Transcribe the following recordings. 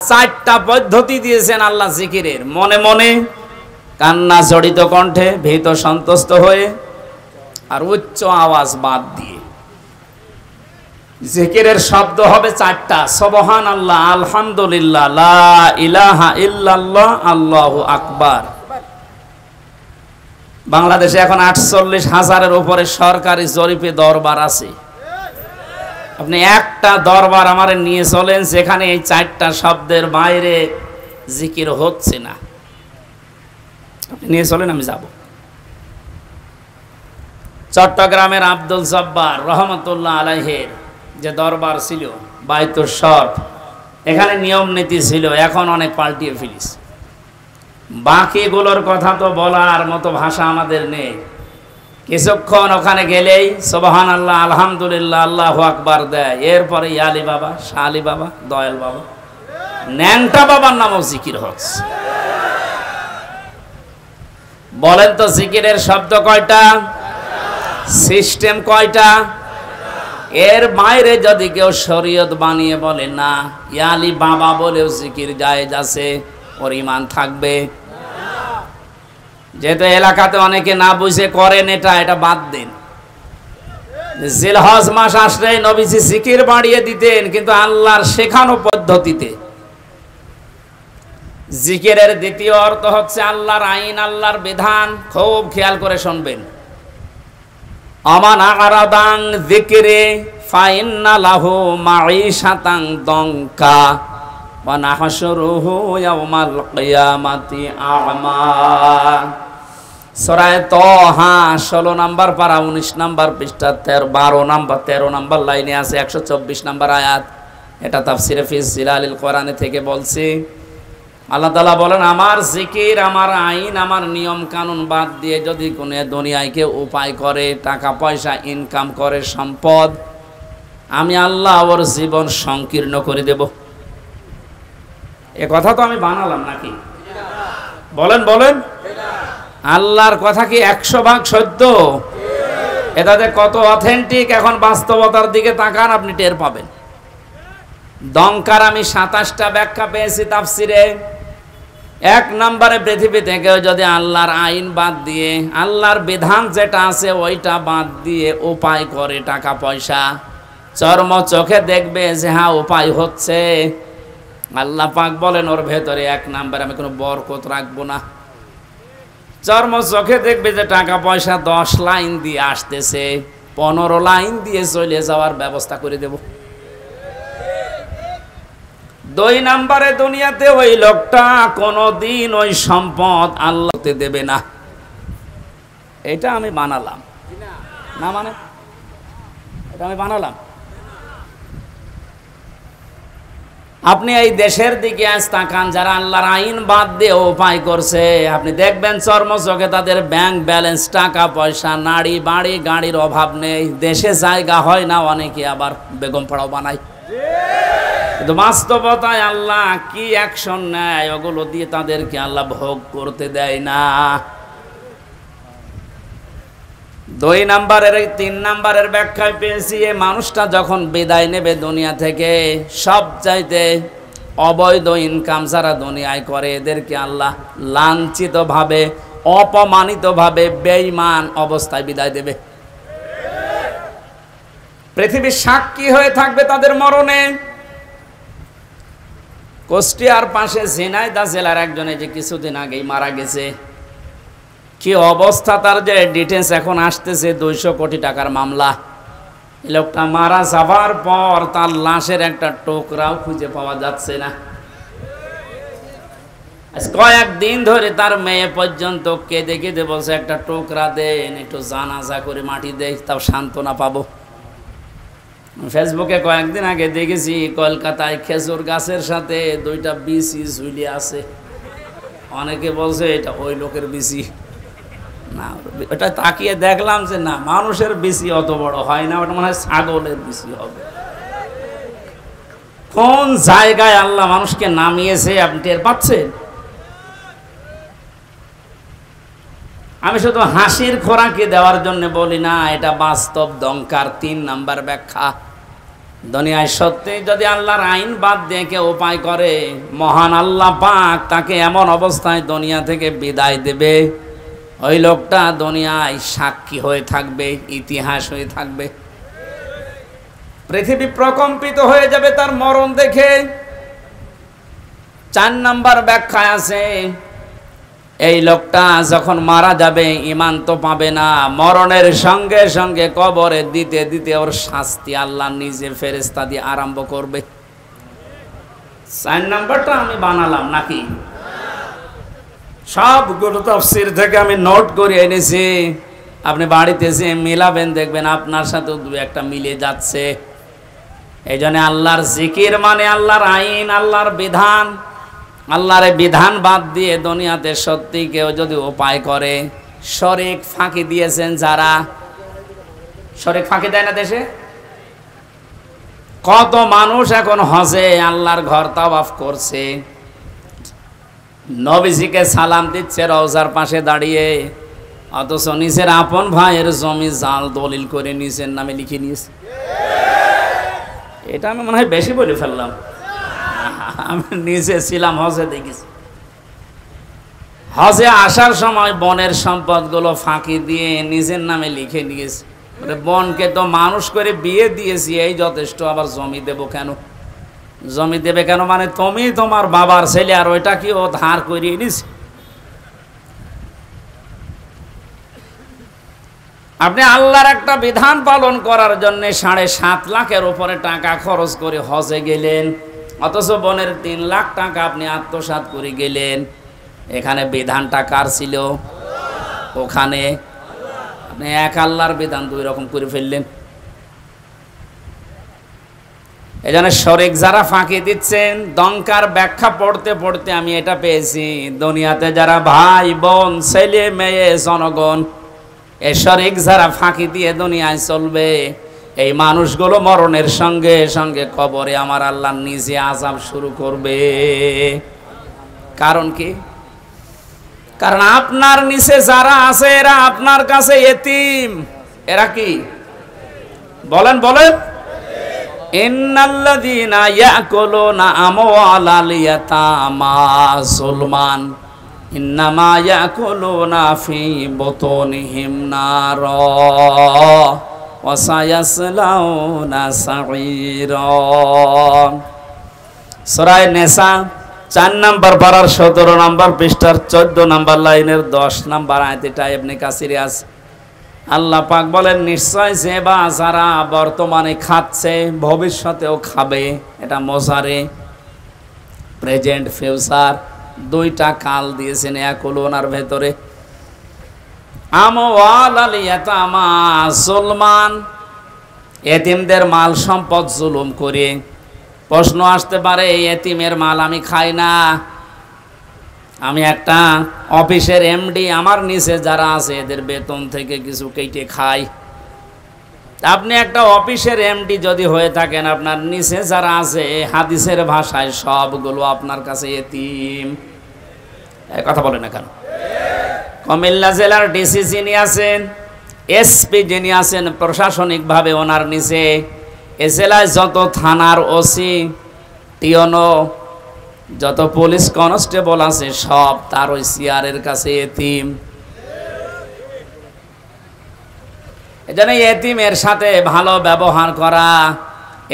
চারটা পদ্ধতি দিয়েছেন আল্লাহ জিকিরের, মনে মনে, কান্না জড়িত কণ্ঠে, ভীত সন্তুষ্ট হয়ে, আর উচ্চ আওয়াজ বাদ দিয়ে। জিকিরের শব্দ হবে চারটা: সুবহানাল্লাহ, আলহামদুলিল্লাহ, লা ইলাহা ইল্লাল্লাহ, আল্লাহু আকবার। বাংলাদেশে এখন ৪৮,০০০-এর উপরে সরকারি জরিপে দরবার আছে। আপনি একটা দরবার আমারে নিয়ে চলেন যেখানে এই চারটা শব্দের বাইরে জিকির হচ্ছে না, আপনি নিয়ে চলেন, আমি যাব। চট্টগ্রামের আব্দুল জব্বার রহমতুল্লাহ আলাইহির যে দরবার ছিল বাইতুল শরফ, এখানে নিয়ম নীতি ছিল, এখন অনেক পাল্টিয়ে ফেলিস। বাকিগুলোর কথা তো বলার মতো ভাষা আমাদের নেই। কিছুক্ষণ ওখানে গেলেই সুবহানাল্লাহ, আলহামদুলিল্লাহ, আল্লাহু আকবার দেয়, এরপরে ইয়ালি বাবা, শালি বাবা, দয়াল বাবা, ন্যাংটা বাবার নামও জিকির হচ্ছে। বলেন তো জিকিরের শব্দ কয়টা, সিস্টেম কয়টা? এর বাইরে যদি কেউ শরীয়ত বানিয়ে বলে না ইয়ালি বাবা বলেও জিকির জায়েজ আছে, ওর ঈমান থাকবে? যেহেতু এলাকাতে অনেকে না বুঝে করেন, এটা বাদ দিন। জিলহজ মাস আসলেই নবীজি জিকির বাড়িয়ে দিতেন, কিন্তু আল্লাহর শেখানো পদ্ধতিতে। জিকিরের দ্বিতীয় অর্থ হচ্ছে আল্লাহর আইন, আল্লাহর বিধান। খুব খেয়াল করে শুনবেন। আমান আরাদান যিকরি ফাইন্না লাহু মাঈশাতান দঙ্কা ওয়া নাহশুরুহু ইয়াওমাল কিয়ামাতি আ'মা। সূরা তাহা 16 নম্বর পারা 19 নম্বর পৃষ্ঠা 13 নম্বর লাইনে আছে 124 নম্বর আয়াত। এটা তাফসিরে ফি জিলালিল কোরআনে থেকে বলছি। আল্লাহ তাআলা বলেন, আমার জিকির, আমার আইন, আমার নিয়ম কানুন বাদ দিয়ে যদি কোনো দুনিয়ায় কেউ উপায় করে, টাকা পয়সা ইনকাম করে, সম্পদ, আমি আল্লাহ ওর জীবন সংকীর্ণ করে দেব। এ কথা তো আমি বানালাম নাকি? বলেন বলেন, আল্লাহর কথা কি 100% সত্য? এটাতে কত অথেন্টিক, এখন বাস্তবতার দিকে তাকান, আপনি টের পাবেন। দঙ্কার আমি 27টা ব্যাখ্যা পেয়েছি তাফসিরে। 1 নম্বরে, পৃথিবী থেকে যদি আল্লাহর আইন বাদ দিয়ে, আল্লাহর বিধান যেটা আছে ওইটা বাদ দিয়ে উপায় করে টাকা পয়সা, চর্ম চোখে দেখবে যে হ্যাঁ উপায় হচ্ছে, আল্লাহ পাক বলেন ওর ভেতরে 1 নম্বরে আমি কোনো বরকত রাখবো না। চর্ম চোখে দেখবে যে টাকা পয়সা 10 লাইন দিয়ে আসতেছে, 15 লাইন দিয়ে চলে যাওয়ার ব্যবস্থা করে দেব। 2 নম্বরে, দুনিয়াতে ওই লোকটা কোনোদিন ওই সম্পদ আল্লাহতে দেবে না। এটা আমি বানালাম না, মানে এটা আমি বানালাম। আপনি এই দেশের দিকে আজ তাকান, যারা আল্লাহর আইন বাদ দিয়ে উপায় করছে, আপনি দেখবেন চর্ম চোখে তাদের ব্যাংক ব্যালেন্স, টাকা পয়সা, নাড়ি বাড়ি গাড়ির অভাব নেই, দেশে জায়গা হয় না, অনেকে আবার বেগম পাড়াও বানায়। কিন্তু বাস্তবতায় আল্লাহ কি অ্যাকশন নেয়, ওগুলো দিয়ে তাদেরকে আল্লাহ ভোগ করতে দেয় না। 2 নম্বরের 3 নম্বরের ব্যাখ্যায় পেয়েছি, এই মানুষটা যখন বিদায় নেবে দুনিয়া থেকে, সব চাইতে অবৈধ ইনকাম যারা দুনিয়ায় করে, এদেরকে আল্লাহ লাঞ্ছিত ভাবে, অপমানিত ভাবে, বেঈমান অবস্থায় বিদায় দেবে। পৃথিবীর সাক্ষী হয়ে থাকবে তাদের মরণে। কুষ্টিয়ার পাশে ঝিনাইদহ জেলার একজনে যে কিছুদিন আগেই মারা গেছে, কি অবস্থা তার, যে ডিটেলস এখন আসতেছে, 200 কোটি টাকার মামলা। লোকটা মারা যাবার পর তার লাশের একটা টুকরাও খুঁজে পাওয়া যাচ্ছে না। কয়েকদিন ধরে তার মেয়ে পর্যন্ত কেঁদে কেঁদে বলছে, একটা টুকরা দেন, একটু জানাজা করে মাটি দেই, তাও সান্ত্বনা পাবো। ফেসবুকে কয়েকদিন আগে দেখেছি কলকাতায় খেজুর গাছের সাথে 2টা বিচি ঝুলিয়ে আছে। অনেকে বলছে এটা ওই লোকের বিচি না, ওটা তাকিয়ে দেখলাম যে না, মানুষের বিচি অত বড় হয় না, ওটা মনে হয় ছাগলের বিচি হবে। কোন জায়গায় আল্লাহ মানুষকে নামিয়েছে আপনি টের পাচ্ছেন? আমি শুধু হাসির খোরাকি দেওয়ার জন্য বলি না, এটা বাস্তব দঙ্কার। 3 নম্বর ব্যাখ্যা, দুনিয়ায় সত্যি যদি আল্লাহর আইন বাদ দিয়ে কেউ উপায় করে, মহান আল্লাহ পাক তাকে এমন অবস্থায় দুনিয়া থেকে বিদায় দেবে, ওই লোকটা দুনিয়ায় সাক্ষী হয়ে থাকবে, ইতিহাস হয়ে থাকবে। পৃথিবী প্রকম্পিত হয়ে যাবে তার মরণ দেখে। 4 নাম্বার ব্যাখ্যায় আছে, এই লোকটা যখন মারা যাবে ঈমান তো পাবে না, মরণের সঙ্গে সঙ্গে কবরে দিতে দিতে ওর শাস্তি আল্লাহ নিজে ফেরেশতা দিয়ে আরম্ভ করবে। 4 নাম্বারটা আমি বানালাম নাকি? সবগুলো তাফসীর থেকে আমি নোট করে এনেছি, আপনি বাড়িতে এসে মিলাবেন, দেখবেন আপনার সাথে দু একটা মিলে যাচ্ছে। এই জন্য আল্লাহর জিকির মানে আল্লাহর আইন, আল্লাহর বিধান। আল্লাহর বিধান বাদ দিয়ে দুনিয়াতে সত্যি কেউ যদি উপায় করে, শরীক ফাঁকি দিয়েছেন যারা, শরীক ফাঁকি দেয় না দেশে? কত মানুষ এখন হজে আল্লাহর ঘর তাওয়াফ করছে, নবীজিকে সালাম দিচ্ছে রওজার পাশে দাঁড়িয়ে, অথচ নিজের আপন ভাইয়ের জমি জাল দলিল করে নিজের নামে লিখে নিয়েছে। এটা আমি মনে হয় বেশি বলে ফেললাম, আমি নিজে ছিলাম হজে, দেখেছি। হজে আসার সময় বনের সম্পদগুলো ফাঁকি দিয়ে নিজের নামে লিখে নিয়েছে। বনকে তো মানুষ করে বিয়ে দিয়েছি, এই যথেষ্ট, আবার জমি দেব কেন? জমি দেবে কেন মানে তুমি তোমার বাবার ছেলে, আর ওইটা কি ও ধার করিয়ে নিস? আপনি আল্লাহর একটা বিধান পালন করার জন্য 7.5 লাখের উপরে টাকা খরচ করে হজে গেলেন, অথচ বনের 3 লাখ টাকা আপনি আত্মসাৎ করে গেলেন। এখানে বিধানটা কার ছিল? ওখানে আপনি এক আল্লাহর বিধান 2 রকম করে ফেললেন। এই জন্য শরীক যারা ফাঁকি দিচ্ছেন, দঙ্কার ব্যাখ্যা পড়তে পড়তে আমি এটা পেয়েছি, দুনিয়াতে যারা ভাই বোন ছেলে মেয়ে জনগণ, এ শরীক যারা ফাঁকি দিয়ে দুনিয়ায় চলবে, এই মানুষগুলো মরণের সঙ্গে সঙ্গে কবরে আমার আল্লাহ নিজে আযাব শুরু করবে। কারণ কি? কারণ আপনার নিচে যারা আছে এরা আপনার কাছে এতিম। এরা কি? বলেন বলেন। ইন্নাল্লাযীনা ইয়াকুলুনা আমওয়ালাল ইয়াতামা যুলমান ইন্নামা ইয়াকুলুনা ফি বুতুনিহিম নারা ওয়া সায়াসলাউনা সাঈরা। সূরা নিসা 4 নাম্বার পারার 17 নাম্বার পৃষ্ঠার 14 নাম্বার লাইনের 10 নাম্বার আয়াতে এটা ইবনে কাসিরে আছে। আল্লাহ পাক বলেন, নিশ্চয় যে বা যারা বর্তমানে খাচ্ছে ভবিষ্যতেও খাবে। এটা মোজারে, প্রেজেন্ট, ফিউচার, 2টা কাল দিয়েছেন ইয়াকুলুনার ভেতরে। আমওয়ালাল ইয়াতামা যুলমান, এতিমদের মাল সম্পদ জুলুম করে। প্রশ্ন আসতে পারে, এতিমের মাল আমি খাই না, আমি একটা অফিসের এমডি, আমার নিচে যারা আছে এদের বেতন থেকে কিছু কেটে খাই। আপনি একটা অফিসের এমডি যদি হয়ে থাকেন, আপনার নিচে যারা আছে হাদিসের ভাষায় সবগুলো আপনার কাছে এতিম। কথা বলে না কেন? কুমিল্লা জেলার ডিসি যিনি আছেন, এসপি যিনি আছেন প্রশাসনিকভাবে, ওনার নিচে এ জেলায় যত থানার ওসি, টিওনো, যত পুলিশ কনস্টেবল আছে সব তার ওই চেয়ারের কাছে এতিম। এজন্য এতিমের সাথে ভালো ব্যবহার করা,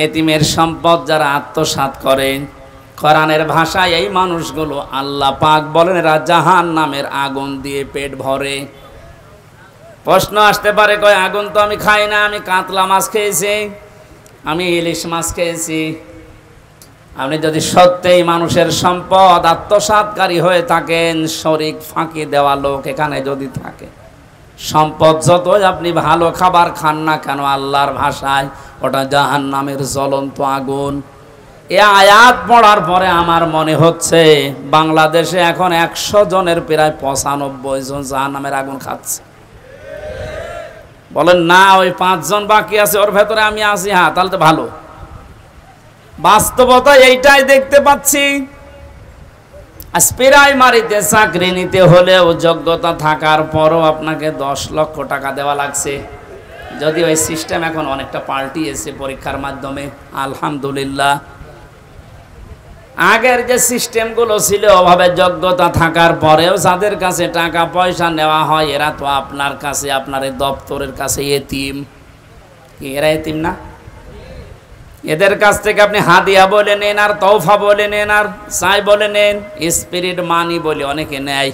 এতিমের সম্পদ যারা আত্মসাৎ করে, কোরআনের ভাষায় এই মানুষগুলো আল্লাহ পাক বলেন এরা জাহান্নামের আগুন দিয়ে পেট ভরে। প্রশ্ন আসতে পারে, কয় আগুন তো আমি খাই না, আমি কাতলা মাছ খেয়েছি, আমি ইলিশ মাছ খেয়েছি। আপনি যদি সত্যিই মানুষের সম্পদ আত্মসাৎকারী হয়ে থাকেন, শরীক ফাঁকি দেওয়া লোক এখানে যদি থাকে, সম্পদ যতই আপনি ভালো খাবার খান না কেন, আল্লাহর ভাষায় ওটা জাহান্নামের জ্বলন্ত আগুন। এ আয়াত পড়ার পরে আমার মনে হচ্ছে বাংলাদেশে এখন 100 জনের প্রায় 95 জন জাহান্নামের আগুন খাচ্ছে। বলেন না, ওই 5 জন বাকি আছে, ওর ভেতরে আমি আছি। হ্যাঁ, তাহলে তো ভালো। বাস্তবতা এইটাই দেখতে পাচ্ছি। প্রাইমারিতে চাকরি নিতে হলেও যোগ্যতা থাকার পরও আপনাকে 10 লক্ষ টাকা দেওয়া লাগছে। যদি ওই সিস্টেম এখন অনেকটা পাল্টিয়েছে পরীক্ষার মাধ্যমে, আলহামদুলিল্লাহ। আগের যে সিস্টেমগুলো ছিল অভাবে যোগ্যতা থাকার পরেও যাদের কাছে টাকা পয়সা নেওয়া হয়, এরা তো আপনার কাছে, আপনার এই দপ্তরের কাছে এতিম। কি এরা এতিম না? এদের কাছ থেকে আপনি হাদিয়া বলে নেন, আর তৌফা বলে নেন, আর চাই বলে নেন, স্পিরিট মানি বলে অনেকে নেয়।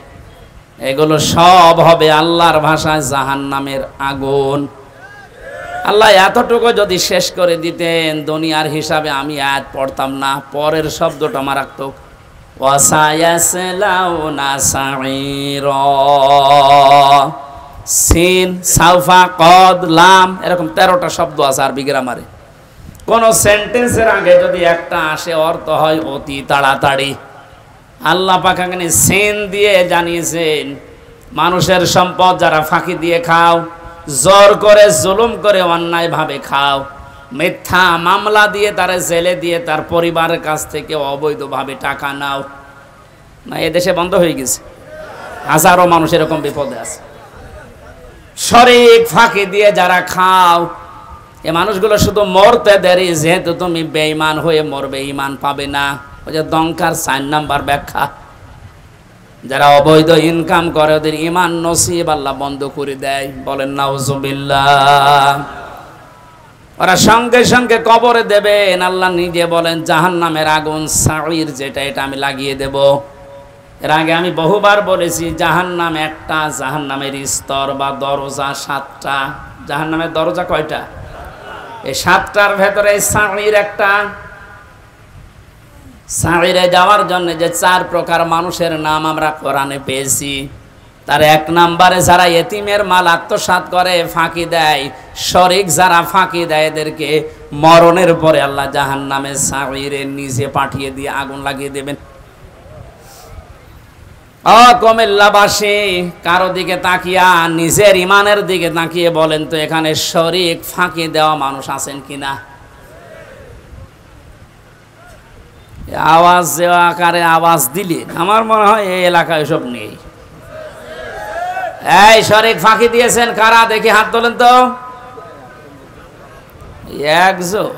এগুলো সব হবে আল্লাহর ভাষায় জাহান্নামের আগুন। আল্লাহ এতটুকু যদি শেষ করে দিতেন, দুনিয়ার হিসাবে আমি আয়াত পড়তাম না, পরের শব্দটা মারাত্মক। ওয়াসায়াসলাউনা সাঈরা, সিন, সাউফা, কদ, লাম, এরকম 13টা শব্দ আছে আরবি গ্রামারে। কোন সেন্টেন্সের আগে যদি একটা আসে অর্থ হয় অতি তাড়াতাড়ি। আল্লাহ পাক এখানে সিন দিয়ে জানিয়েছেন, মানুষের সম্পদ যারা ফাঁকি দিয়ে খাও, জোর করে জুলুম করে অন্যায় ভাবে খাও, মিথ্যা মামলা দিয়ে তারা জেলে দিয়ে তার পরিবারের কাছ থেকে অবৈধভাবে টাকা নাও, না এদেশে বন্ধ হয়ে গেছে? হাজারো মানুষ এরকম বিপদে আছে। শরীক ফাঁকি দিয়ে যারা খাও, এ মানুষগুলো শুধু মরতে দেরি, যেহেতু তুমি বেঈমান হয়ে মরবে, ঈমান পাবে না। ওই যে দংকার 4 নাম্বার ব্যাখ্যা, যারা অবৈধ ইনকাম করে ওদের ঈমান নসিব আল্লাহ বন্ধ করে দেয়। বলেন নাউজুবিল্লাহ। ওরা সঙ্গে সঙ্গে কবরে দেবেন। আল্লাহ নিজে বলেন জাহান্নামের আগুন সাঈর, যেটা এটা আমি লাগিয়ে দেব। এর আগে আমি বহুবার বলেছি, জাহান্নাম একটা, জাহান্নামের স্তর বা দরজা 7টা। জাহান্নামের দরজা কয়টা? এই 7টার ভেতরে সাঈর একটা। সাঈরে যাওয়ার জন্য যে 4 প্রকার মানুষের নাম আমরা কোরআনে পেয়েছি, তার 1 নম্বরে যারা এতিমের মাল আত্মসাৎ করে, ফাঁকি দেয়, শরীক যারা ফাঁকি দেয়, এদেরকে মরণের পরে আল্লাহ জাহান্নামে সাঈরে নিজে পাঠিয়ে দিয়ে আগুন লাগিয়ে দেবেন। কুমিল্লাবাসী, কারো দিকে তাকিয়া নিজের ইমানের দিকে তাকিয়ে বলেন তো, এখানে শরীক ফাঁকি দেওয়া মানুষ আছেন কিনা? আওয়াজ দেওয়া আকারে আওয়াজ দিলে আমার মনে হয় এই এলাকায় এসব নেই। এই শরীক ফাঁকি দিয়েছেন কারা? দেখি হাত তোলেন তো। একজন।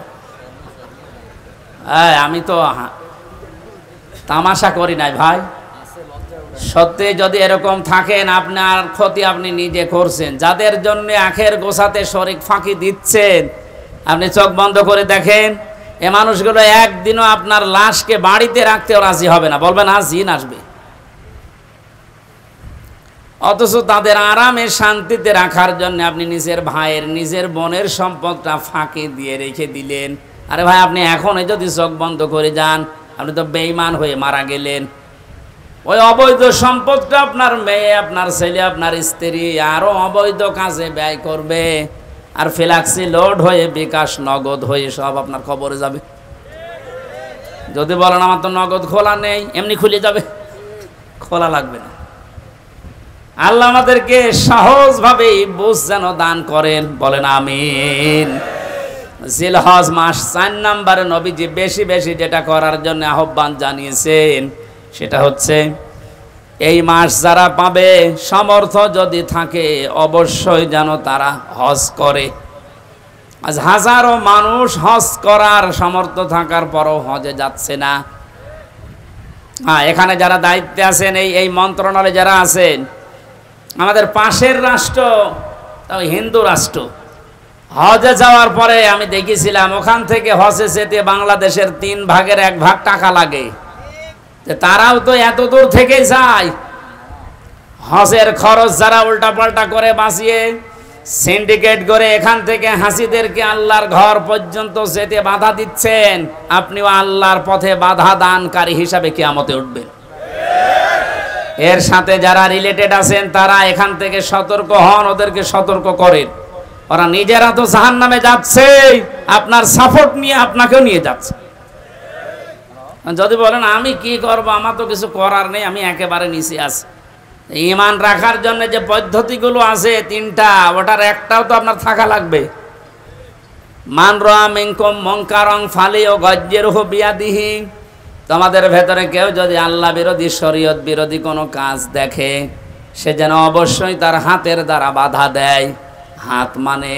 আমি তো তামাশা করি নাই ভাই। সত্যি যদি এরকম থাকেন, আপনার ক্ষতি আপনি নিজে করছেন। যাদের জন্য আখের গোছাতে শরীক ফাঁকি দিচ্ছেন, আপনি চোখ বন্ধ করে দেখেন, এ মানুষগুলো একদিনও আপনার লাশকে বাড়িতে রাখতেও রাজি হবে না, বলবেন আজ জিন আসবে। অথচ তাদের আরামে শান্তিতে রাখার জন্য আপনি নিজের ভাইয়ের, নিজের বোনের সম্পদটা ফাঁকি দিয়ে রেখে দিলেন। আরে ভাই, আপনি এখনই যদি চোখ বন্ধ করে যান, আপনি তো বেঈমান হয়ে মারা গেলেন। ওই অবৈধ সম্পদটা আপনার মেয়ে, আপনার ছেলে, আপনার স্ত্রী আরো অবৈধ কাজে ব্যয় করবে, আর ফ্ল্যাক্সি লোড হয়ে, বিকাশ নগদ হয়ে সব আপনার খবরে যাবে। যদি বলেন আমার তো নগদ খোলা নেই, এমনি খুলে যাবে, খোলা লাগবে না। আল্লাহ আমাদেরকে সহজভাবে বুঝ যেন দান করেন, বলেন আমিন। জিলহজ মাস 4 নম্বরে নবীজি বেশি বেশি যেটা করার জন্য আহ্বান জানিয়েছেন, সেটা হচ্ছে এই মাস যারা পাবে, সামর্থ্য যদি থাকে, অবশ্যই যেন তারা হজ করে। আজ হাজারো মানুষ হজ করার সামর্থ্য থাকার পরও হজে যাচ্ছে না। এখানে যারা দায়িত্বে আছেন, এই মন্ত্রণালয়ে যারা আছেন, আমাদের পাশের রাষ্ট্র হিন্দু রাষ্ট্র, হজে যাওয়ার পরে আমি দেখেছিলাম ওখান থেকে হজে যেতে বাংলাদেশের 3 ভাগের 1 ভাগ টাকা লাগে। তারাও তো এত দূর থেকে যায়। হজের খরচ যারা উল্টাপাল্টা করে বাঁচিয়ে সিন্ডিকেট করে এখান থেকে হাসিদেরকে আল্লাহর ঘর পর্যন্ত যেতে বাধা দিচ্ছেন, আপনিও আল্লাহর পথে বাধা দানকারী হিসাবে কিয়ামতে উঠবেন। এর সাথে যারা রিলেটেড আছেন তারা এখান থেকে সতর্ক হন, ওদেরকে সতর্ক করেন। ওরা নিজেরা তো জাহান্নামে যাচ্ছে, আপনার সাপোর্ট নিয়ে আপনাকেও নিয়ে যাচ্ছে। যদি বলেন আমি কি করব, আমার তো কিছু করার নেই, আমি একেবারে নিচে আছি। ঈমান রাখার জন্য যে পদ্ধতিগুলো আছে 3টা, ওটার একটাও তো আপনার থাকা লাগবে। মান রাআ মিনকুম মুনকারান ফালিয়ুগায়্যিরহু বিয়াদিহি। তোমাদের ভেতরে কেউ যদি আল্লাহ বিরোধী, শরীয়ত বিরোধী কোনো কাজ দেখে, সে যেন অবশ্যই তার হাতের দ্বারা বাধা দেয়। হাত মানে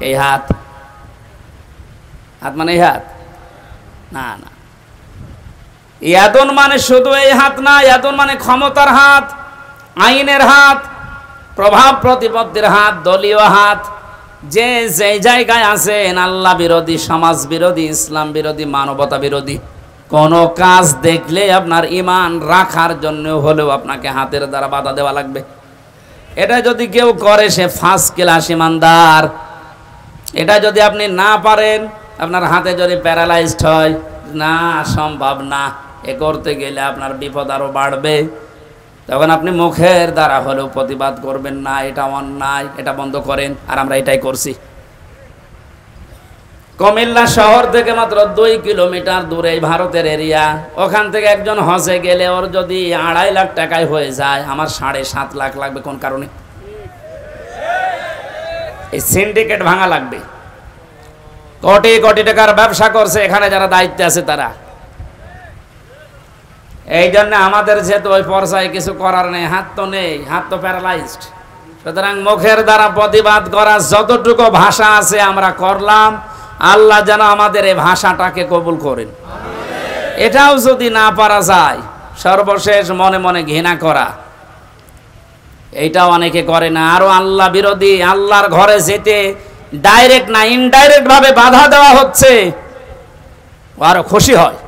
এই হাত, হাত মানে এই হাত না, না, ইয়াদুন মানে শুধু এই হাত না, ইয়াদুন মানে ক্ষমতার হাত, আইনের হাত, প্রভাব প্রতিপত্তির হাত, দলীয় হাত। যে যেই জায়গায় আছেন আল্লাহ বিরোধী, সমাজ বিরোধী, ইসলাম বিরোধী, মানবতা বিরোধী কোন কাজ দেখলে আপনার ঈমান রাখার জন্য হলেও আপনাকে হাতের দ্বারা বাধা দেওয়া লাগবে। এটা যদি কেউ করে সে ফার্স্ট ক্লাস ঈমানদার। এটা যদি আপনি না পারেন, আপনার হাতে যদি প্যারালাইজড হয়, না সম্ভব না, এ করতে গেলে আপনার বিপদ আরো বাড়বে, তখন আপনি মুখের দ্বারা হলেও প্রতিবাদ করবেন, না এটা অন্যায়, এটা বন্ধ করেন। আর আমরা এটাই করছি। কুমিল্লা শহর থেকে মাত্র 2 কিলোমিটার দূরে ভারতের এরিয়া, ওখান থেকে একজন হজে গেলে ওর যদি 2.5 লাখ টাকায় হয়ে যায়, আমার 7.5 লাখ লাগবে। কোন কারণে? এই সিন্ডিকেট ভাঙা লাগবে। কোটি কোটি টাকার ব্যবসা করছে এখানে যারা দায়িত্বে আছে তারা। এই জন্য আমাদের যেহেতু ওই পর্যায়ে কিছু করার নেই, হাত তো নেই, হাত তো প্যারালাইজড। সুতরাং মুখের দ্বারা প্রতিবাদ করা যতটুকু ভাষা আছে আমরা করলাম। আল্লাহ যেন আমাদের এই ভাষাটাকে কবুল করেন। এটাও যদি না পারা যায়, সর্বশেষ মনে মনে ঘৃণা করা, এইটাও অনেকে করে না। আরো আল্লাহ বিরোধী, আল্লাহর ঘরে যেতে ডাইরেক্ট না ইনডাইরেক্ট ভাবে বাধা দেওয়া হচ্ছে, আরো খুশি হয়।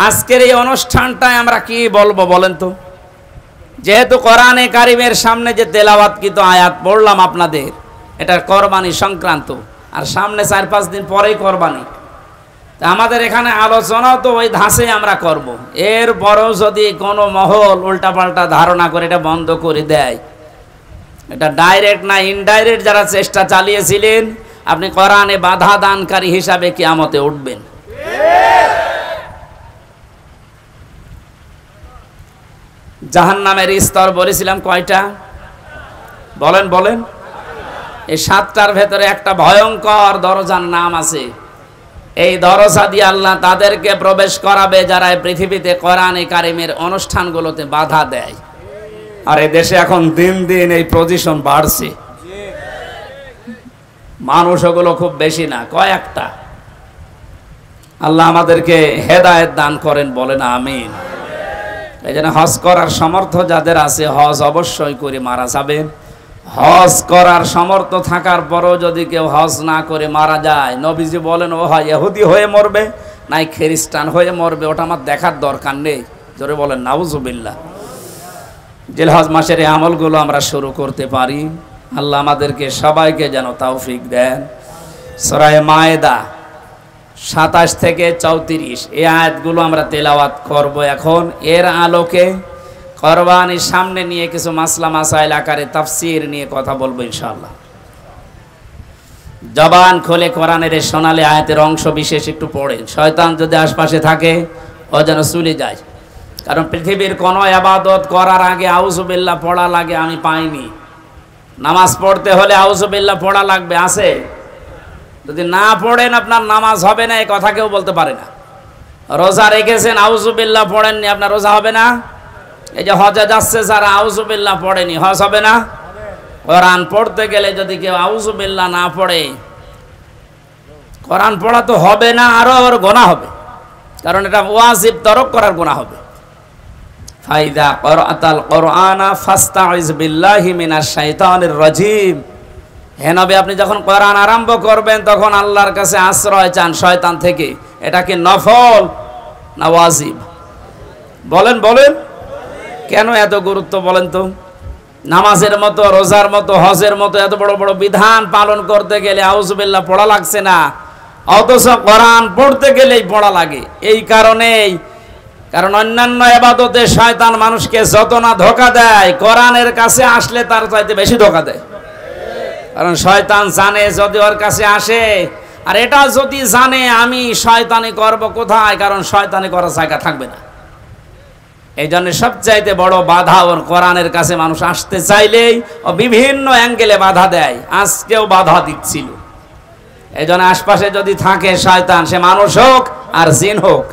আজকের এই অনুষ্ঠানটায় আমরা কি বলবো বলেন তো? যেহেতু কোরআনে কারিমের সামনে যে তেলাওয়াতকৃত আয়াত পড়লাম আপনাদের, এটা কোরবানি সংক্রান্ত, আর সামনে 4-5 দিন পরেই কোরবানি। তা আমাদের এখানে আলোচনাও তো ওই ধাঁচে আমরা করব। এরপরেও যদি কোনো মহল উল্টাপাল্টা ধারণা করে এটা বন্ধ করে দেয়, এটা ডাইরেক্ট না ইনডাইরেক্ট যারা চেষ্টা চালিয়েছিলেন, আপনি কোরআনে বাধা দানকারী হিসাবে কিয়ামতে উঠবেন। জাহান্নামের স্তর বলেছিলাম কয়টা? বলেন বলেন। এই 7টার ভেতরে একটা ভয়ঙ্কর দরজার নাম আছে। এই দরজা দিয়ে আল্লাহ তাদেরকে প্রবেশ করাবে যারা এই পৃথিবীতে কোরআনে কারিমের অনুষ্ঠানগুলোতে বাধা দেয়। আর এই দেশে এখন দিন দিন এই পজিশন বাড়ছে। মানুষ ওগুলো খুব বেশি না, কয়েকটা। আল্লাহ আমাদেরকে হেদায়েত দান করেন, বলেন আমিন। এই জন্য হজ করার সামর্থ্য যাদের আছে হজ অবশ্যই করে মারা যাবেন। হজ করার সামর্থ্য থাকার পরও যদি কেউ হজ না করে মারা যায়, নবীজি বলেন ও হয় ইহুদি হয়ে মরবে নাই খ্রিস্টান হয়ে মরবে, ওটা আমার দেখার দরকার নেই। জোরে বলেন নাউজুবিল্লাহ। জিলহজ মাসের এই আমলগুলো আমরা শুরু করতে পারি। আল্লাহ আমাদেরকে সবাইকে যেন তৌফিক দেন। সূরা মায়েদা 27 থেকে 34 এই আয়াতগুলো আমরা তেলাওয়াত করব এখন। এর আলোকে কোরবানির সামনে নিয়ে কিছু মাসলা মাসাইল আকারে তাফসীর নিয়ে কথা বলবো ইনশাআল্লাহ। জবান খুলে কোরআনের এই সোনালী আয়াতের অংশ বিশেষ একটু পড়েন। শয়তান যদি আশপাশে থাকে ও যেন চলে যায়। কারণ পৃথিবীর কোনো ইবাদত করার আগে আউযুবিল্লাহ পড়া লাগে আমি পাইনি। নামাজ পড়তে হলে আউযুবিল্লাহ পড়া লাগবে, আছে? যদি না পড়েন আপনার নামাজ হবে না, এই কথা কেউ বলতে পারে না। রোজা রেখেছেন আউযুবিল্লাহ পড়েননি, আপনার রোজা হবে না। এই যে হজে যাচ্ছে যারা আউযুবিল্লাহ পড়েনি, হজ হবে না। কোরআন পড়তে গেলে যদি কেউ আউযুবিল্লাহ না পড়ে, কোরআন পড়া তো হবে না, আরো আবার গুনাহ হবে। কারণ এটা ওয়াজিব তরক করার গুনাহ হবে। ফাইদা ক্বরাতাল কুরআনা ফাস্তাইজ বিল্লাহি মিনাশ শাইতানির রাজিম। হে নবী, আপনি যখন কোরআন আরম্ভ করবেন তখন আল্লাহর কাছে আশ্রয় চান শয়তান থেকে। এটা কি নফল না ওয়াজিব? বলেন বলেন। কেন এত গুরুত্ব বলেন তো? নামাজের মতো, রোজার মতো, হজের মতো এত বড় বড় বিধান পালন করতে গেলে আউযুবিল্লাহ পড়া লাগছে না, অথচ কোরআন পড়তে গেলেই পড়া লাগে। এই কারণেই, কারণ অন্যান্য ইবাদতে শয়তান মানুষকে যত না ধোঁকা দেয়, কোরআনের কাছে আসলে তার চাইতে বেশি ধোঁকা দেয়। কারণ শয়তান জানে যদি ওর কাছে আসে, আর এটা যদি জানে আমি শয়তানি করব কোথায়, কারণ শয়তানি করার জায়গা থাকবে না। এই জন্য সবচাইতে বড় বাধা ওর কোরআনের কাছে মানুষ আসতে চাইলেই ও বিভিন্ন অ্যাঙ্গেলে বাধা দেয়। আজকেও বাধা দিচ্ছিল। এই জন্য আশপাশে যদি থাকে শয়তান, সে মানুষ হোক আর জিন হোক,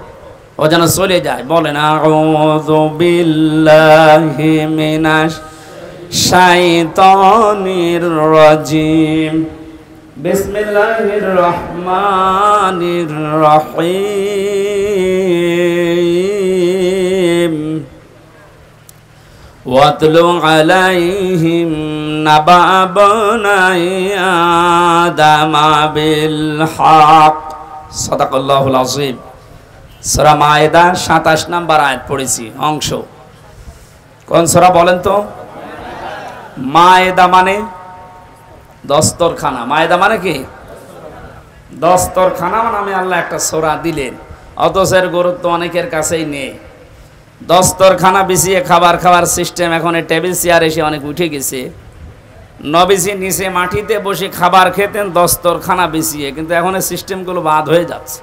ও যেন চলে যায়। বলেন আউযু বিল্লাহি মিনাশ শাইতানির রাজিম বিসমিল্লাহির রহমানির রহিম ওয়াতলু আলাইহিম নাবা বনাই আদম বিল হক। সাদাকাল্লাহুল আযীম। সূরা মায়েদা 27 নম্বর আয়াত পড়েছি অংশ। কোন সূরা বলেন তো? মায়েদা মানে দস্তরখানা। মায়েদা মানে কি? দস্তরখানা নামে আল্লাহ একটা সূরা দিলেন, অথচ এর গুরুত্ব অনেকের কাছেই নেই। দস্তরখানা বিছিয়ে খাবার খাওয়ার সিস্টেম এখন এই টেবিল চেয়ার এসে অনেক উঠে গেছে। নবীজি নিচে মাটিতে বসে খাবার খেতেন দস্তরখানা বিছিয়ে, কিন্তু এখন এই সিস্টেমগুলো বাদ হয়ে যাচ্ছে।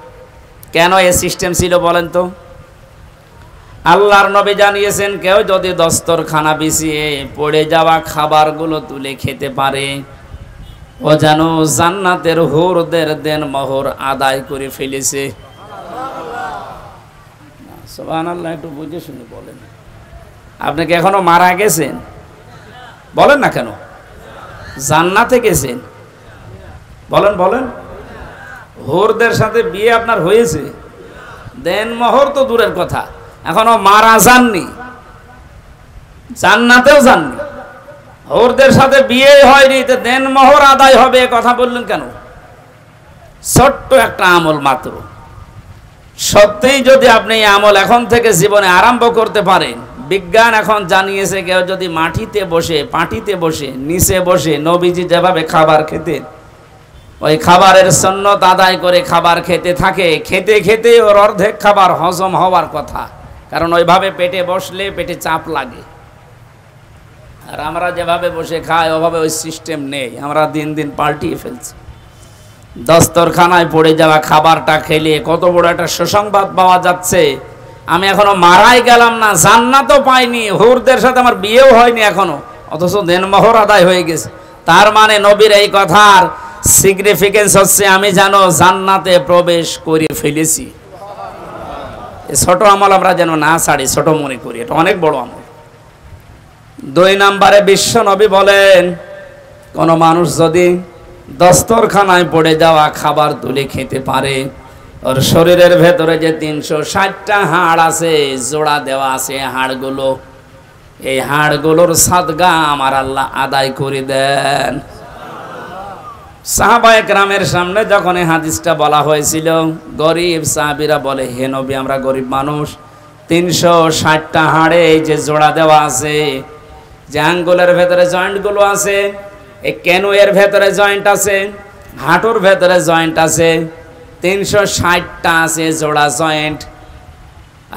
কেন এই সিস্টেম ছিল বলেন তো? আল্লাহর নবী জানিয়েছেন কেউ যদি দস্তরখানা বিছিয়ে পড়ে যাওয়া খাবারগুলো তুলে খেতে পারে, ও যেন জান্নাতের হুরদের দেন মোহর আদায় করে ফেলেছে। সুবহানাল্লাহ, একটু বুঝে শুনে বলেন। আপনি কি এখনো মারা গেছেন? বলেন না কেন? জান্নাতে গেছেন? বলেন বলেন। হুরদের সাথে বিয়ে আপনার হয়েছে? দেন মোহর তো দূরের কথা, এখনো মারা যাননি, জান্নাতেও যাননি, হুরদের সাথে বিয়ে হয়নি, তো দেন মোহর আদায় হবে কথা বললেন কেন? ছোট্ট একটা আমল মাত্র। সত্যিই যদি আপনি এই আমল এখন থেকে জীবনে আরম্ভ করতে পারেন, বিজ্ঞান এখন জানিয়েছে কেউ যদি মাটিতে বসে, পাটিতে বসে, নিচে বসে নবীজি যেভাবে খাবার খেতেন ওই খাবারের সুন্নত আদায় করে খাবার খেতে থাকে, খেতে খেতে ওর অর্ধেক খাবার হজম হওয়ার কথা, কারণ ওইভাবে পেটে বসলে পেটে চাপ লাগে। আর আমরা যেভাবে বসে খাই ওভাবে ওই সিস্টেম নেই, আমরা দিন দিন পাল্টিয়ে ফেলছি। দস্তরখানায় পড়ে যাওয়া খাবারটা খেলে কত বড় একটা সুসংবাদ পাওয়া যাচ্ছে, আমি এখনো মারাই গেলাম না, জান্নাতও পাইনি, হুরদের সাথে আমার বিয়েও হয়নি এখনো, অথচ দেনমোহর আদায় হয়ে গেছে। তার মানে নবীর এই কথার সিগনিফিকেন্স হচ্ছে আমি যেন জান্নাতে প্রবেশ করে ফেলেছি। ছোট আমল আমরা যেন না ছাড়ি, ছোট মনে করি, এটা অনেক বড় আমল। 2 নম্বরে বিশ্ব নবী বলেন, কোন মানুষ যদি দস্তরখানায় পড়ে যাওয়া খাবার তুলে খেতে পারে, ওর শরীরের ভেতরে যে 360টা হাড় আছে, জোড়া দেওয়া আছে হাড়গুলো, এই হাড়গুলোর সাদগা আমার আল্লাহ আদায় করে দেন। সাহাবায়ে কেরামের সামনে যখন এই হাদিসটা বলা হয়েছিল, গরিব সাহাবীরা বলে, হে নবী আমরা গরিব মানুষ, 360টা হাড়ে এই যে জোড়া দেওয়া আছে, যে আঙ্গুলের ভেতরে জয়েন্টগুলো আছে, এই কেনুয়ের ভেতরে জয়েন্ট আছে, হাঁটুর ভেতরে জয়েন্ট আছে, 360টা আছে জোড়া জয়েন্ট।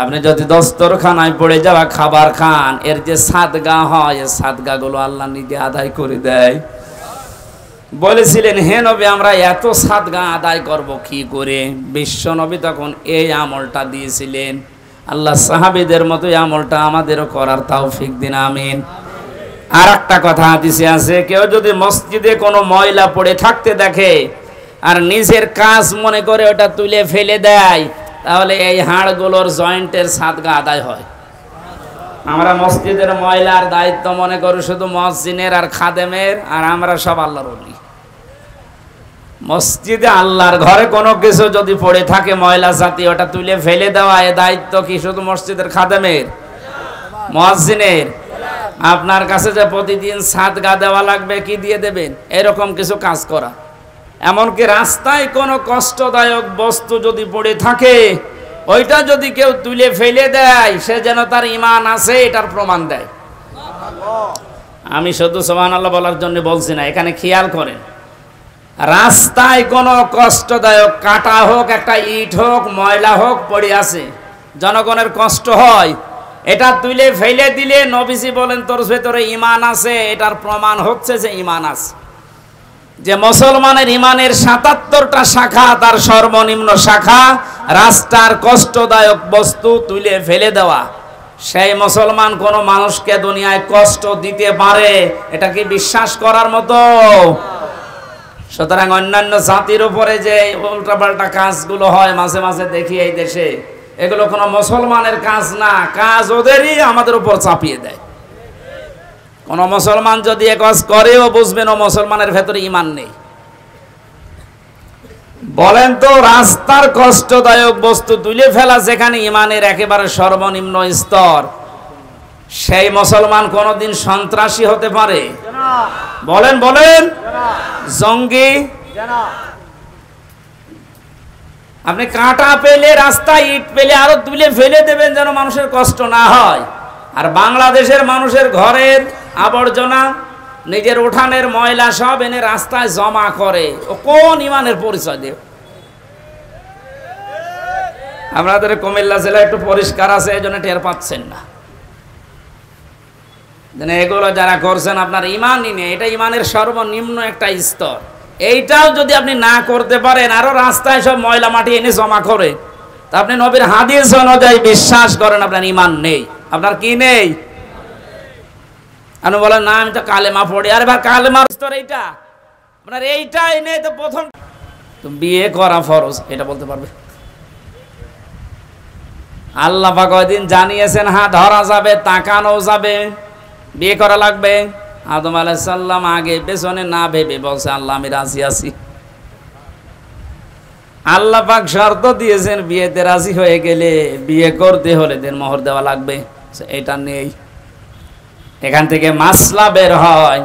আপনি যদি দস্তরখানায় পড়ে যাওয়া খাবার খান, এর যে সাদগা হয়, এই সাদগাগুলো আল্লাহ নিজে আদায় করে দেয়। বলেছিলেন, হে নবী আমরা এত সাদগা আদায় করব কি করে? বিশ্ব নবী তখন এই আমলটা দিয়েছিলেন। আল্লাহ সাহাবীদের মতো এই আমলটা আমাদেরও করার তৌফিক দিন, আমিন। আর একটা কথা হাদিসে আছে, কেউ যদি মসজিদে কোনো ময়লা পড়ে থাকতে দেখে আর নিজের কাজ মনে করে ওটা তুলে ফেলে দেয়, তাহলে এই হাড়গুলোর জয়েন্টের সাদগা আদায় হয়। আমরা মসজিদের ময়লার দায়িত্ব মনে করি শুধু মসজিদের আর খাদেমের, আর আমরা সব আল্লাহর ওলি। মসজিদে আল্লাহর ঘরে কোনো কিছু যদি পড়ে থাকে ময়লা জাতীয়, ওটা তুলে ফেলে দেওয়া, এ দায়িত্ব কি শুধু মসজিদের খাদেমের, মুয়াজ্জিনের? আপনার কাছে যে প্রতিদিন সাদগা দেওয়া লাগবে, কি দিয়ে দেবেন? এরকম কিছু কাজ করা। এমনকি রাস্তায় কোনো কষ্টদায়ক বস্তু যদি পড়ে থাকে, ওইটা যদি কেউ তুলে ফেলে দেয়, সে যেন তার ঈমান আছে এটার প্রমাণ দেয়। আমি শুধু সুবহানাল্লাহ বলার জন্য বলছি না, এখানে খেয়াল করেন, রাস্তায় কোনো কষ্টদায়ক কাটা হোক, একটা ইট হোক, ময়লা হোক পড়ে আছে, জনগণের কষ্ট হয়, এটা তুলে ফেলে দিলে নবীজি বলেন তোর ভেতরে ঈমান আছে, এটার প্রমাণ হচ্ছে যে ঈমান আছে। যে মুসলমানের ঈমানের 77টা শাখা, তার সর্বনিম্ন শাখা রাস্তার কষ্টদায়ক বস্তু তুলে ফেলে দেওয়া। সেই মুসলমান কোন মানুষকে দুনিয়ায় কষ্ট দিতে পারে, এটা কি বিশ্বাস করার মতো? সুতরাং অন্যান্য জাতির উপরে যে উল্টাপাল্টা কাজগুলো হয় মাঝে মাঝে দেখি এই দেশে, এগুলো কোনো মুসলমানের কাজ না, কাজ ওদেরই আমাদের উপর চাপিয়ে দেয়। কোন মুসলমান যদি এ কাজ করেও বুঝবেন ও মুসলমানের ভেতরে ঈমান নেই। বলেন তো, রাস্তার কষ্টদায়ক বস্তু তুলে ফেলা যেখানে ইমানের একেবারে সর্বনিম্ন স্তর, সেই মুসলমান কোনদিন সন্ত্রাসী হতে পারে? বলেন বলেন, জঙ্গি। আপনি কাঁটা পেলে, রাস্তায় ইট পেলে আরো তুলে ফেলে দেবেন যেন মানুষের কষ্ট না হয়। আর বাংলাদেশের মানুষের ঘরের আবর্জনা, নিজের উঠানের ময়লা সব এনে রাস্তায় জমা করে, ও কোন ইমানের পরিচয় দেব? আপনাদের কুমিল্লা জেলা একটু পরিষ্কার আছে, এই জন্য টের পাচ্ছেন না। এগুলো যারা করছেন আপনার ইমানই নেই, এটা ইমানের সর্বনিম্ন একটা স্তর। এইটাও যদি আপনি না করতে পারেন, আরো রাস্তায় সব ময়লা মাটি এনে জমা করে, তা আপনি নবীর হাদিস অনুযায়ী বিশ্বাস করেন আপনার ইমান নেই। আপনার কি নেই? আপনি বলেন না আমি তো কালেমা পড়ি। আরে ভাই, কালেমার স্তর এইটা, আপনার এইটাই নেই তো। প্রথম তো বিয়ে করা ফরজ, এটা বলতে পারবে? আল্লাহ পাক কয়দিন জানিয়েছেন, হ্যাঁ ধরা যাবে, তাকানো যাবে, বিয়ে করা লাগবে। আদম আলাইহিস সালাম আগে পেছনে না ভেবে বলছে, আল্লাহ আমি রাজি আছি। আল্লাহ পাক শর্ত দিয়েছেন, বিয়েতে রাজি হয়ে গেলে বিয়ে করতে হলে দেনমোহর দেওয়া লাগবে। এটা নেই। এখান থেকে মাসলা বের হয়,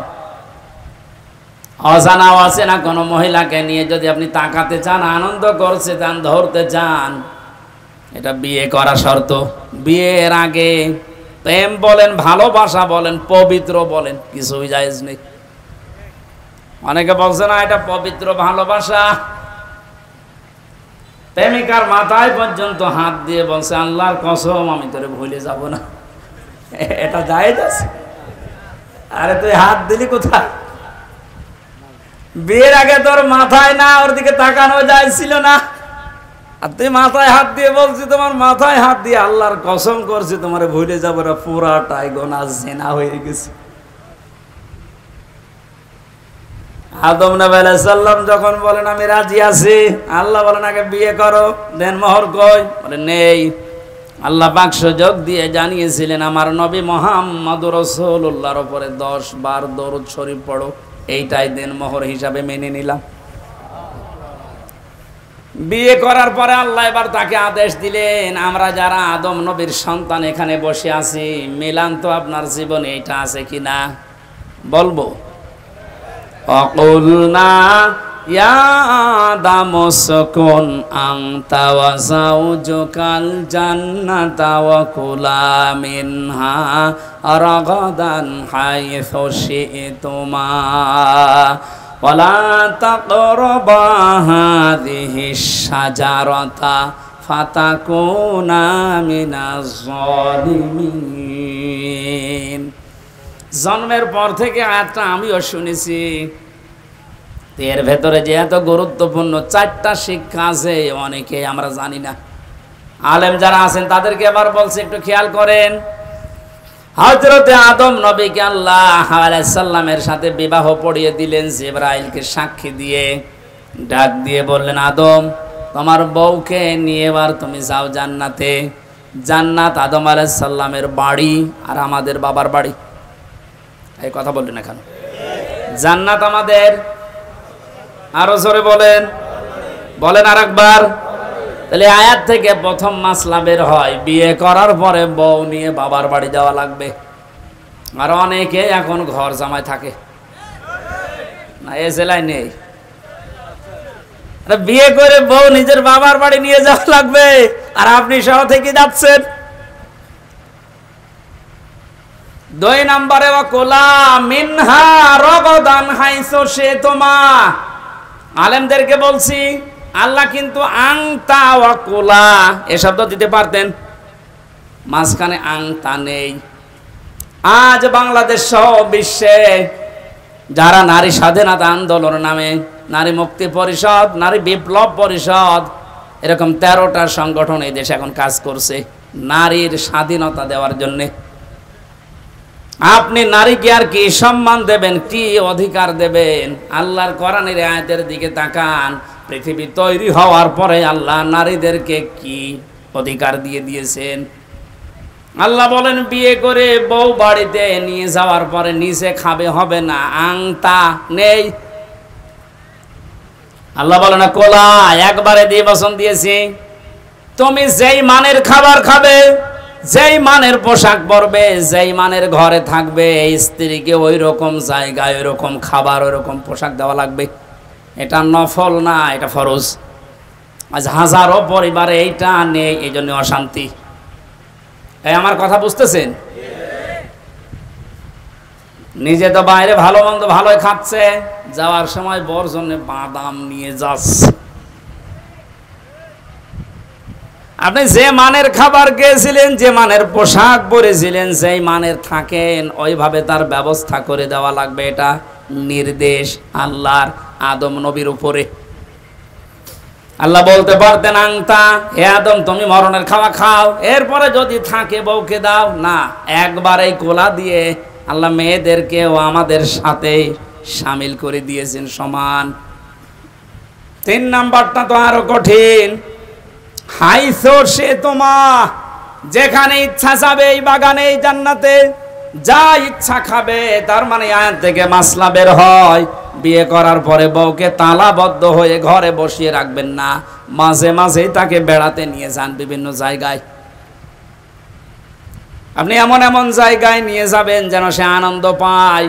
অজানা অচেনা কোনো মহিলাকে নিয়ে যদি আপনি তাকাতে চান, আনন্দ করতে চান, ধরতে চান, এটা বিয়ে করা শর্ত। বিয়ের আগে প্রেম বলেন, ভালোবাসা বলেন, পবিত্র বলেন, কিছুই জায়েজ নেই। অনেকে বলছে না এটা পবিত্র ভালোবাসা। প্রেমিকার মাথায় পর্যন্ত হাত দিয়ে বলছে, আল্লাহর কসম আমি তোরে ভুলে যাব না। এটা জায়েজ আছে? আরে তুই হাত দিলি কোথায়? বিয়ের আগে তোর মাথায় না ওর দিকে তাকানো যাচ্ছিল না, আর তুই মাথায় হাত দিয়ে বলছি, তোমার মাথায় হাত দিয়ে আল্লাহর কসম করছি তোমার ভুলে যাবো না। পুরাটাই গোনা, জিনা হয়ে গেছে। আদম নবী আলাইহিস সালাম যখন বলেন আমি রাজি আছি, আল্লাহ বলেন আগে বিয়ে করো, দেন মোহর কই? বলে নেই। আল্লাহ পাক সুযোগ দিয়ে জানিয়েছিলেন, আমার নবী মুহাম্মদুর রাসূলুল্লাহর উপরে 10 বার দরুদ শরীফ পড়ো, এইটাই দেন মোহর হিসাবে মেনে নিলাম। বিয়ে করার পরে আল্লাহ এবার তাকে আদেশ দিলেন, আমরা যারা আদম নবীর সন্তান এখানে বসে আছি, মিলান তো আপনার জীবনে এটা আছে কিনা বলবো। অকুলনা ইয়া আদাম উসকুন আনতা ওয়া যাওজুকাল জান্নাতা ওয়া কুলা মিনহা রাগাদান হাইসু শি'তুমা ওয়ালা তাকরাবা হাযিহিশ শাজারাতা ফাতাকুনা মিনাজ জালিমিন। জন্মের পর থেকে আয়াতটা আমিও শুনেছি। এর ভেতরে যে এত গুরুত্বপূর্ণ 4টা শিক্ষা আছে, অনেকে আমরা জানি না। আলেম যারা আছেন তাদেরকে আবার বলছে, একটু খেয়াল করেন। হযরতে আদম নবীকে আল্লাহ আলাইহিস সালামের সাথে বিবাহ পড়িয়ে দিলেন, জিবরাইলকে সাক্ষী দিয়ে, ডাক দিয়ে বললেন, আদম তোমার বউকে নিয়ে এবার তুমি যাও জান্নাতে। জান্নাত আদম আলাইহিস সালামের বাড়ি আর আমাদের বাবার বাড়ি। এই কথা বললেন এখন, জান্নাত আমাদের, আরো জোরে বলেন, বলেন আরেকবার। তাহলে আয়াত থেকে প্রথম মাসলা বের হয়, বিয়ে করার পরে বউ নিয়ে বাবার বাড়ি যাওয়া লাগবে। আর অনেকে এখন ঘর জামাই থাকে না, এ জেলায় নেই। বিয়ে করে বউ নিজের বাবার বাড়ি নিয়ে যাওয়া লাগবে, আর আপনি সহ থেকে যাচ্ছেন। 2 নম্বরে ওয়াকুলা মিনহা রাগাদান হাইসু শি'তুমা। আলেমদেরকে বলছি, আল্লাহ কিন্তু আংতা ওয়াকুলা এ শব্দ দিতে পারতেন, মাঝখানে আংতা নেই। আজ বাংলাদেশ সহ বিশ্বে যারা নারী স্বাধীনতা আন্দোলন নামে, নারী মুক্তি পরিষদ, নারী বিপ্লব পরিষদ, এরকম 13টা সংগঠন এই দেশে এখন কাজ করছে নারীর স্বাধীনতা দেওয়ার জন্যে। আপনি নারীকে আর কি সম্মান দেবেন, কি অধিকার দেবেন? আল্লাহর কোরআনের আয়াতের দিকে তাকান। পৃথিবী তৈরি হওয়ার পরে আল্লাহ নারীদেরকে কি অধিকার দিয়ে দিয়েছেন? আল্লাহ বলেন, বিয়ে করে বউ বাড়িতে নিয়ে যাওয়ার পরে নিচে খাবে হবে না, আংতা নেই। আল্লাহ বলে না কোলা একবারে দিয়ে বসন দিয়েছি, তুমি যেই মানের খাবার খাবে, যেই মানের পোশাক পরবে, যেই মানের ঘরে থাকবে, স্ত্রীকে ওই রকম জায়গায় ওই রকম খাবার ওই রকম পোশাক দেওয়া লাগবে। এটা নফল না, এটা ফরজ। আজ হাজারো পরিবারে এইটা নেই, এই জন্য অশান্তি। এই আমার কথা বুঝতেছেন? নিজে তো বাইরে ভালো মন্দ ভালোই খাচ্ছে, যাওয়ার সময় বর জন্য বাদাম নিয়ে যাচ্ছে। আপনি যে মানের খাবার খেয়েছিলেন, যে মানের পোশাক পরেছিলেন, যেই মানের থাকেন, ওইভাবে তার ব্যবস্থা করে দেওয়া লাগবে। এটা নির্দেশ আল্লাহর আদম নবীর উপরে। আল্লাহ বলতে পারতেন আংতা, হে আদম তুমি মরণের খাওয়া খাও, এরপরে যদি থাকে বউকে দাও না। একবারেই কোলা দিয়ে আল্লাহ মেয়েদেরকেও আমাদের সাথে শামিল করে দিয়েছেন সমান। 3 নাম্বারটা তো আরো কঠিন। হাইসো সে তোমা, যেখানে ইচ্ছা যাবে এই বাগানে এই জান্নাতে, যা ইচ্ছা খাবে। তার মানে আয়াত থেকে মাসলা বের হয়, বিয়ে করার পরে বউকে তালাবদ্ধ হয়ে ঘরে বসিয়ে রাখবেন না, মাঝে মাঝেই তাকে বেড়াতে নিয়ে যান বিভিন্ন জায়গায়। আপনি এমন এমন জায়গায় নিয়ে যাবেন যেন সে আনন্দ পায়।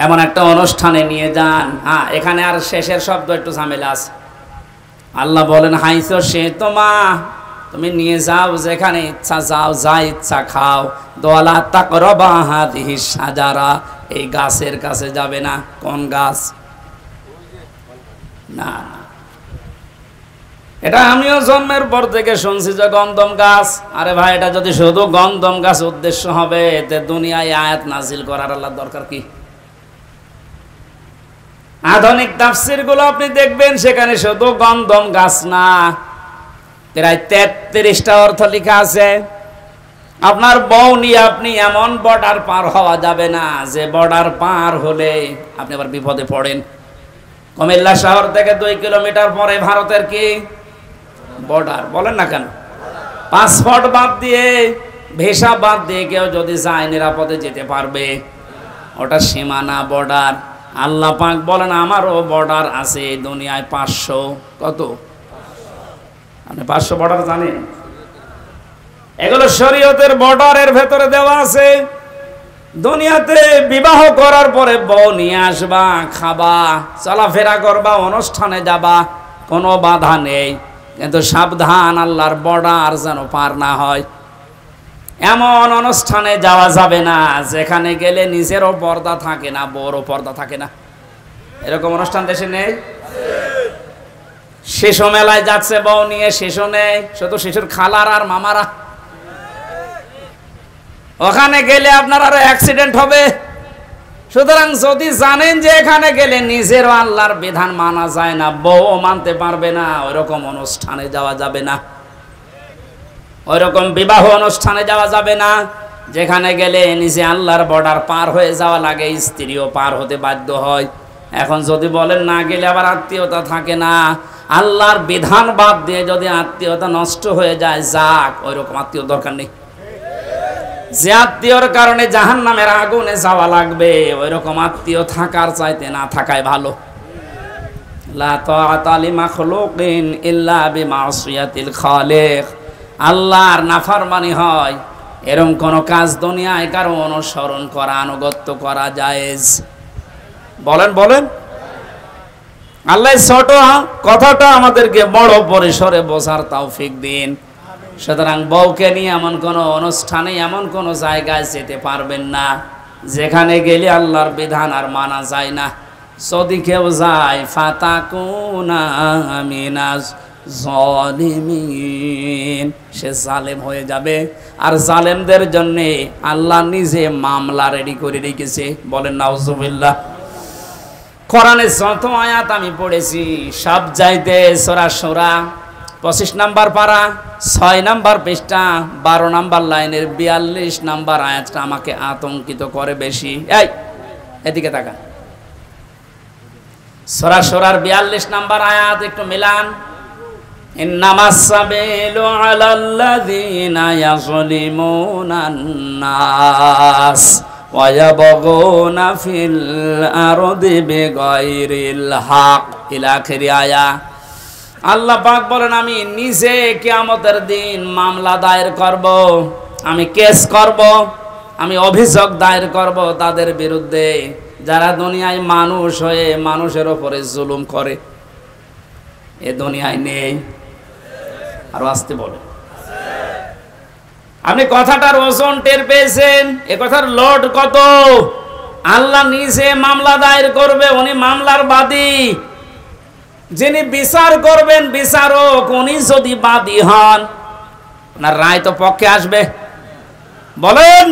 এমন একটা অনুষ্ঠানে নিয়ে যান। হ্যাঁ, এখানে আর শেষের শব্দ একটু ঝামেলা আছে। আল্লাহ বলেন হাইসো সে তোমা, তুমি নিয়ে যাও যেখানে ইচ্ছা, যাও যা ইচ্ছা খাও। দোয়ালা তাকরাবা হাদিহি শাজারা, এই গাছের কাছে যাবে না। কোন গাছ? না, এটা আমিও জন্মের পর থেকে শুনছি যে গন্ধম গাছ। আরে ভাই, এটা যদি শুধু গন্ধম গাছ উদ্দেশ্য হবে, এতে দুনিয়ায় আয়াত নাজিল করার আল্লাহ দরকার কি? আধুনিক তাফসীর গুলো আপনি দেখবেন, সেখানে শুধু গন্ধম গাছ না, প্রায় 33টা অর্থ লেখা আছে। আপনার বউ নিয়ে আপনি এমন বর্ডার পার হওয়া যাবে না যে বর্ডার পার হলে আপনি আবার বিপদে পড়েন। কুমিল্লা শহর থেকে 2 কিলোমিটার পরে ভারতের কি বর্ডার, বলেন না কেন? পাসপোর্ট বাদ দিয়ে, ভিসা বাদ দিয়ে কেউ যদি যায় নিরাপদে যেতে পারবে? ওটা সীমানা, বর্ডার। আল্লাহ পাক বলেন আমারও বর্ডার আছে দুনিয়ায় 500। কত? আপনি 500 বর্ডার জানেন? এগুলো শরীয়তের বর্ডারের ভেতরে দেওয়া আছে। দুনিয়াতে বিবাহ করার পরে বউ নিয়ে আসবা, খাবা, চলাফেরা করবা, অনুষ্ঠানে যাবা, কোনো বাধা নেই। কিন্তু সাবধান, আল্লাহর বর্ডার যেন পার না হয়। এমন অনুষ্ঠানে যাওয়া যাবে না যেখানে গেলে নিজেরও পর্দা থাকে না, বউরও পর্দা থাকে না। এরকম অনুষ্ঠান দেশে নেই? শিশু মেলায় যাচ্ছে বউ নিয়ে, শিশু নেই, শুধু শিশুর খালার আর মামারা। ওখানে গেলে আপনার আরো অ্যাক্সিডেন্ট হবে। সুতরাং যদি জানেন যে এখানে গেলে নিজেরও আল্লাহর বিধান মানা যায় না, বউ মানতে পারবে না, ওইরকম অনুষ্ঠানে যাওয়া যাবে না। ওইরকম বিবাহ অনুষ্ঠানে যাওয়া যাবে না যেখানে গেলে নিজে আল্লাহর বর্ডার পার হয়ে যাওয়া লাগে, স্ত্রীও পার হতে বাধ্য হয়। এখন যদি বলেন না গেলে আবার আত্মীয়তা থাকে না, আল্লাহর বিধান বাদ দিয়ে যদি আত্মীয়তা নষ্ট হয়ে যায়, যাক, ওইরকম আত্মীয় দরকার নেই। যে আত্মীয়র কারণে জাহান্নামের আগুনে যাওয়া লাগবে, ওইরকম আত্মীয় থাকার চাইতে না থাকাই ভালো। লা তাআতা লিমাখলুকিন ইল্লা বিমাসিয়াতিল খালিক। আল্লাহর নাফরমানি হয়, এরকম কোন কাজ দুনিয়ায় কারো অনুসরণ করা, আনুগত্য করা জায়েজ? বলেন বলেন। আল্লাহ ছোট কথাটা আমাদেরকে বড় পরিসরে বোঝার তৌফিক দিন। সুতরাং বউকে নিয়ে এমন কোনো অনুষ্ঠানে, এমন কোনো জায়গায় যেতে পারবেন না যেখানে গেলে আল্লাহর বিধান আর মানা যায় না। যদি কেউ যায়, ফাতাকুনা মিনাজ জালিমিন, সে জালেম হয়ে যাবে। আর জালেমদের জন্য আল্লাহ নিজে মামলা রেডি করে রেখেছে। বলেন নাউজুবিল্লাহ। কোরআনে যত আয়াত আমি পড়েছি সব চাইতে সূরা শূরা 25 নাম্বার পারা, 6 নাম্বার পৃষ্ঠা, 12 নাম্বার লাইনের 42 নাম্বার আয়াতটা আমাকে আতঙ্কিত করে বেশি। এই এদিকে তাকান, সূরা শূরার 42 নাম্বার আয়াত একটু মিলান। ইন্নামাস সাবিলু আলাল্লাযীনা ইয়াযলিমুনান নাস ويبغون في الأرض بغير الحق إلى آخر আয়া। আল্লাহ পাক বলেন আমি নিজে কিয়ামতের দিন মামলা দায়ের করব, আমি কেস করব, আমি অভিযোগ দায়ের করব তাদের বিরুদ্ধে যারা দুনিয়ায় মানুষ হয়ে মানুষের উপরে জুলুম করে। এ দুনিয়ায় নেই, আর আসতে বলে। আপনি কথাটার ওজন টের পেয়েছেন? এ কথার লোড কত? আল্লাহ নিজে মামলা দায়ের করবে, উনি মামলার বাদী। যিনি বিচার করবেন বিচারক, উনি যদি বাদী হন আপনার রায় তো পক্ষে আসবে। বলেন,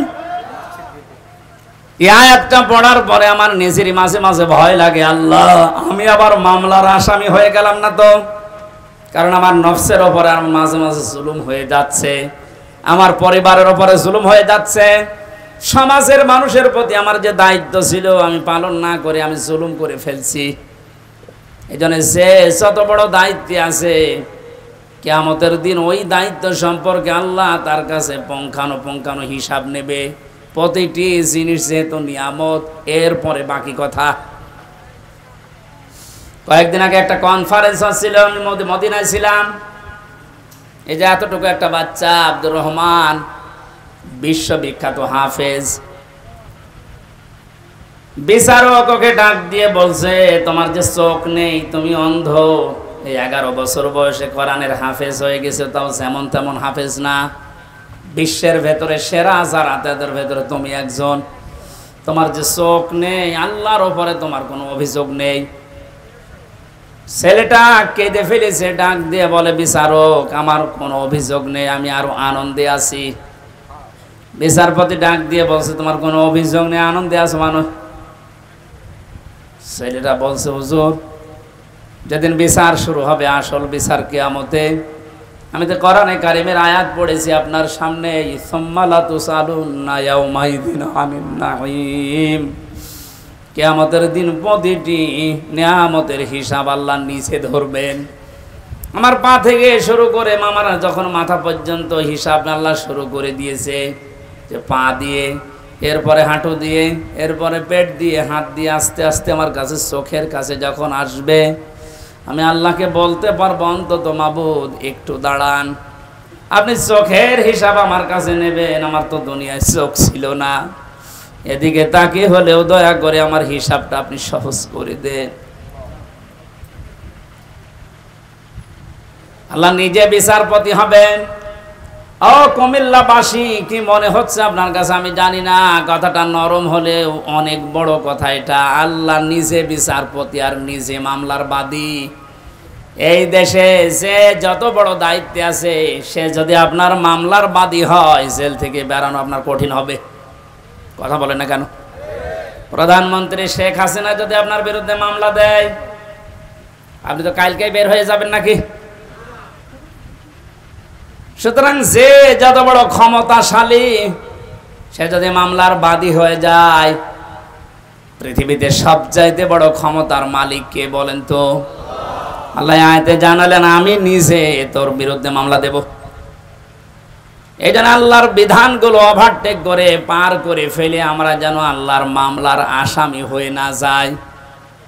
এই আয়াতটা পড়ার পরে আমার নিজেরই মাঝে মাঝে ভয় লাগে, আল্লাহ আমি আবার মামলার আসামি হয়ে গেলাম না তো? কারণ আমার নফসের ওপরে আর মাঝে মাঝে জুলুম হয়ে যাচ্ছে, আমার পরিবারের ওপরে জুলুম হয়ে যাচ্ছে, সমাজের মানুষের প্রতি আমার যে দায়িত্ব ছিল আমি পালন না করে আমি জুলুম করে ফেলছি। এই জন্য যে যত বড় দায়িত্বে আছে কিয়ামতের দিন ওই দায়িত্ব সম্পর্কে আল্লাহ তার কাছে পুঙ্খানুপুঙ্খানু হিসাব নেবে। প্রতিটি জিনিস যেহেতু নিয়ামত, এরপরে বাকি কথা। কয়েকদিন আগে একটা কনফারেন্স হচ্ছিল, আমি মদিনায় ছিলাম। এই যে এতটুকু একটা বাচ্চা আব্দুর রহমান, বিশ্ববিখ্যাত হাফেজ, বিচারক ওকে ডাক দিয়ে বলছে তোমার যে চোখ নেই, তুমি অন্ধ, এই 11 বছর বয়সে কোরআনের হাফেজ হয়ে গেছে, তাও যেমন তেমন হাফেজ না, বিশ্বের ভেতরে সেরা যারা তাদের ভেতরে তুমি একজন, তোমার যে চোখ নেই, আল্লাহর ওপরে তোমার কোনো অভিযোগ নেই। ছেলেটা কেঁদে ফেলেছে, ডাক দিয়ে বলে বিচারক আমার কোনো অভিযোগ নেই, আমি আরো আনন্দে আছি। বিচারপতি ডাক দিয়ে বলছে তোমার কোনো অভিযোগ নেই, আনন্দে আছো মানুষ? ছেলেটা বলছে হুজুর যেদিন বিচার শুরু হবে, আসল বিচার কিয়ামতে, আমি তো কোরআনে কারিমের আয়াত পড়েছি আপনার সামনে, সুম্মা লা তুসালুনা ইয়াউমাইযিন আনিন নাঈম, কিয়ামতের দিন প্রতিটি নিয়ামতের হিসাব আল্লাহ নিচে ধরবেন। আমার পা থেকে শুরু করে মামারা যখন মাথা পর্যন্ত হিসাব আল্লাহ শুরু করে দিয়েছে, যে পা দিয়ে, এরপরে হাঁটু দিয়ে, এরপরে পেট দিয়ে, হাত দিয়ে, আস্তে আস্তে আমার কাছে চোখের কাছে যখন আসবে, আমি আল্লাহকে বলতে পারবো অন্তত মাবুদ একটু দাঁড়ান, আপনি চোখের হিসাব আমার কাছে নেবেন, আমার তো দুনিয়ায় চোখ ছিল না, এদিকে তাকে হলেও দয়া করে আমার হিসাবটা আপনি সহজ করে দেন। আল্লাহ নিজে বিচারপতি হবেন। ও কুমিল্লাবাসী, কি মনে হচ্ছে আপনার কাছে আমি জানি না, কথাটা নরম হলেও অনেক বড় কথা এটা। আল্লাহ নিজে বিচারপতি আর নিজে মামলার বাদী। এই দেশে যে যত বড় দায়িত্বে আছে, সে যদি আপনার মামলার বাদী হয়, জেল থেকে বেরানো আপনার কঠিন হবে। কথা বলেন না কেন? প্রধানমন্ত্রী শেখ হাসিনা যদি আপনার বিরুদ্ধে মামলা দেয়, আপনি তো কালকেই বের হয়ে যাবেন নাকি? সুতরাং যে যত বড় ক্ষমতাশালী, সে যদি মামলার বাদী হয়ে যায়, পৃথিবীতে সবচাইতে বড় ক্ষমতার মালিক কে বলেন তো? আল্লাহ আয়াতে জানালেন আমি নিজে তোর বিরুদ্ধে মামলা দেব। এই জন্য আল্লাহর বিধানগুলো ওভারটেক করে পার করে ফেলে আমরা যেন আল্লাহর মামলার আসামি হয়ে না যাই,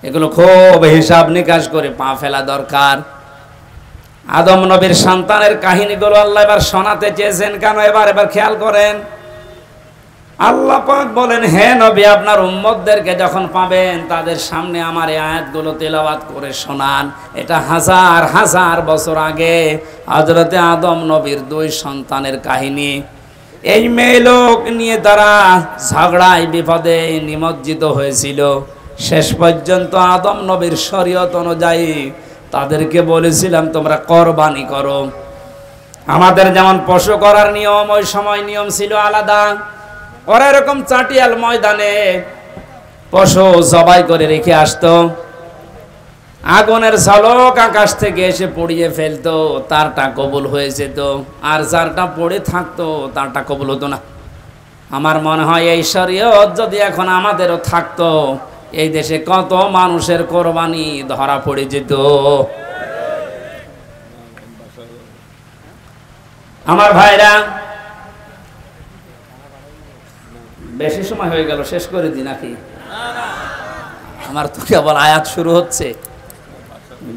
এগুলো খুব হিসাব নিকাশ করে পা ফেলা দরকার। আদম নবীর সন্তানের কাহিনীগুলো আল্লাহ এবার শোনাতে চেয়েছেন কেন? এবার খেয়াল করেন। আল্লাহ পাক বলেন, হে নবী আপনার উম্মতদেরকে যখন পাবেন তাদের সামনে আমার এই আয়াতগুলো তেলাওয়াত করে শোনান। এটা হাজার হাজার বছর আগে হযরতে আদম নবীর 2 সন্তানের কাহিনী। এই মেয়ে লোক নিয়ে তারা ঝগড়ায় বিপদে নিমজ্জিত হয়েছিল। শেষ পর্যন্ত আদম নবীর শরীয়ত অনুযায়ী তাদেরকে বলেছিলাম তোমরা কোরবানি করো। আমাদের যেমন পশু করার নিয়ম, ওই সময় নিয়ম ছিল আলাদা। ওরা এরকম চাটিয়াল ময়দানে পশু জবাই করে রেখে আসতো, আগুনের ঝলক আকাশ থেকে এসে পড়িয়ে ফেলতো, তারটা কবুল হয়ে যেত, আর যারটা পড়ে থাকতো তারটা কবুল হতো না। আমার মনে হয় এই শরীয়ত যদি এখন আমাদেরও থাকতো, এই দেশে কত মানুষের কোরবানি ধরা পড়ে যেত। আমার ভাইরা, বেশি সময় হয়ে গেল, শেষ করে দিই নাকি? আমার তো কেবল আয়াত শুরু হচ্ছে,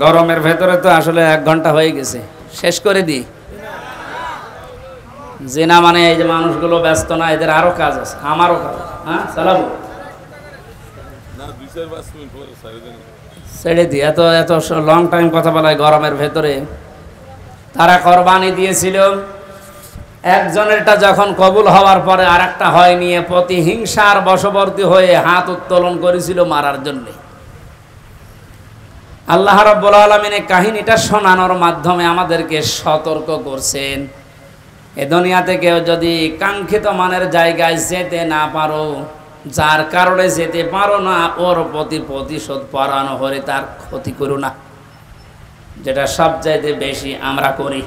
গরমের ভেতরে তো আসলে 1 ঘন্টা হয়ে গেছে, শেষ করে দিই। জিনা মানে এই যে মানুষগুলো ব্যস্ত না, এদের আরো কাজ আছে, আমারও কাজ। হ্যাঁ চালাবো, ছেড়ে দিই। এত এত লং টাইম কথা বলায় গরমের ভেতরে। তারা কোরবানি দিয়েছিল, একজনেরটা যখন কবুল হওয়ার পরে আর একটা হয়নি, প্রতিহিংসার বশবর্তী হয়ে হাত উত্তোলন করেছিল মারার জন্য। আল্লাহ রাব্বুল আলামিন এই কাহিনীটা শোনানোর মাধ্যমে আমাদেরকে সতর্ক করছেন, এ দুনিয়াতে কেউ যদি কাঙ্ক্ষিত মানের জায়গায় যেতে না পারো, যার কারণে যেতে পারো না, ওর প্রতি প্রতিশোধ পরানো হলে তার ক্ষতি করো না, যেটা সবচাইতে বেশি আমরা করি।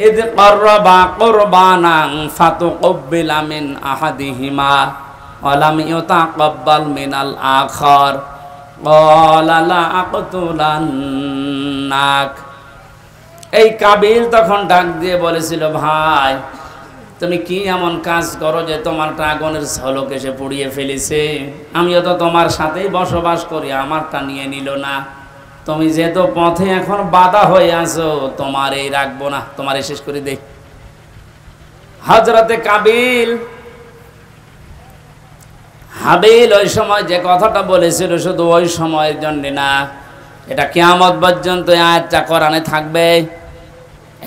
ইদ ক্বাররাবা কুরবানান ফাতুকব্বিলা মিন আহাদিহিমা ওয়া লাম ইউতাকাব্বাল মিনাল আখার ক্বালা লা আকতুলান্নাক। এই কাবিল তখন ডাক দিয়ে বলেছিল, ভাই তুমি কি এমন কাজ করো যে তোমারটা আগুনের ঝলক এসে পুড়িয়ে ফেলেছে? আমিও তো তোমার সাথেই বসবাস করি, আমারটা নিয়ে নিল না। তুমি যেহেতু পথে এখন বাধা হয়ে আছো, তোমার এই রাখবো না, তোমার শেষ করে দে। হযরতে কাবিল হাবিল ওই সময় যে কথাটা বলেছিল, শুধু ওই সময়ের জন্য না, এটা কিয়ামত পর্যন্ত আয়াতটা কোরআনে থাকবে,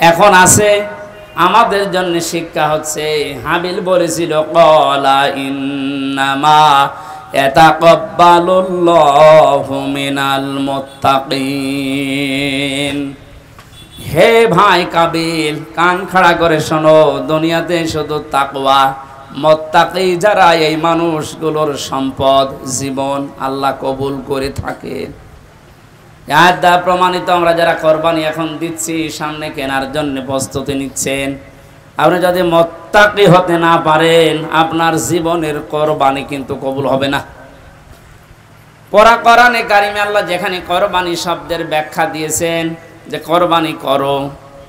এখন আছে, আমাদের জন্য শিক্ষা হচ্ছে। হাবিল বলেছিল, ক্বালা ইন্নামা ইয়াতাকাব্বালুল্লাহু মিনাল মুত্তাকিন। হে ভাই কাবিল, কান খাড়া করে শোনো, দুনিয়াতে শুধু তাকওয়া, মুত্তাকি যারা, এই মানুষগুলোর সম্পদ, জীবন আল্লাহ কবুল করে থাকেন। আয়াত দ্বারা প্রমাণিত। আমরা যারা কোরবানি এখন দিচ্ছি, সামনে কেনার জন্য প্রস্তুতি নিচ্ছেন, আপনি যদি মুত্তাকি হতে না পারেন, আপনার জীবনের কোরবানি কিন্তু কবুল হবে না। কোরআনে কারিমে আল্লাহ যেখানে কোরবানি শব্দের ব্যাখ্যা দিয়েছেন যে কোরবানি করো,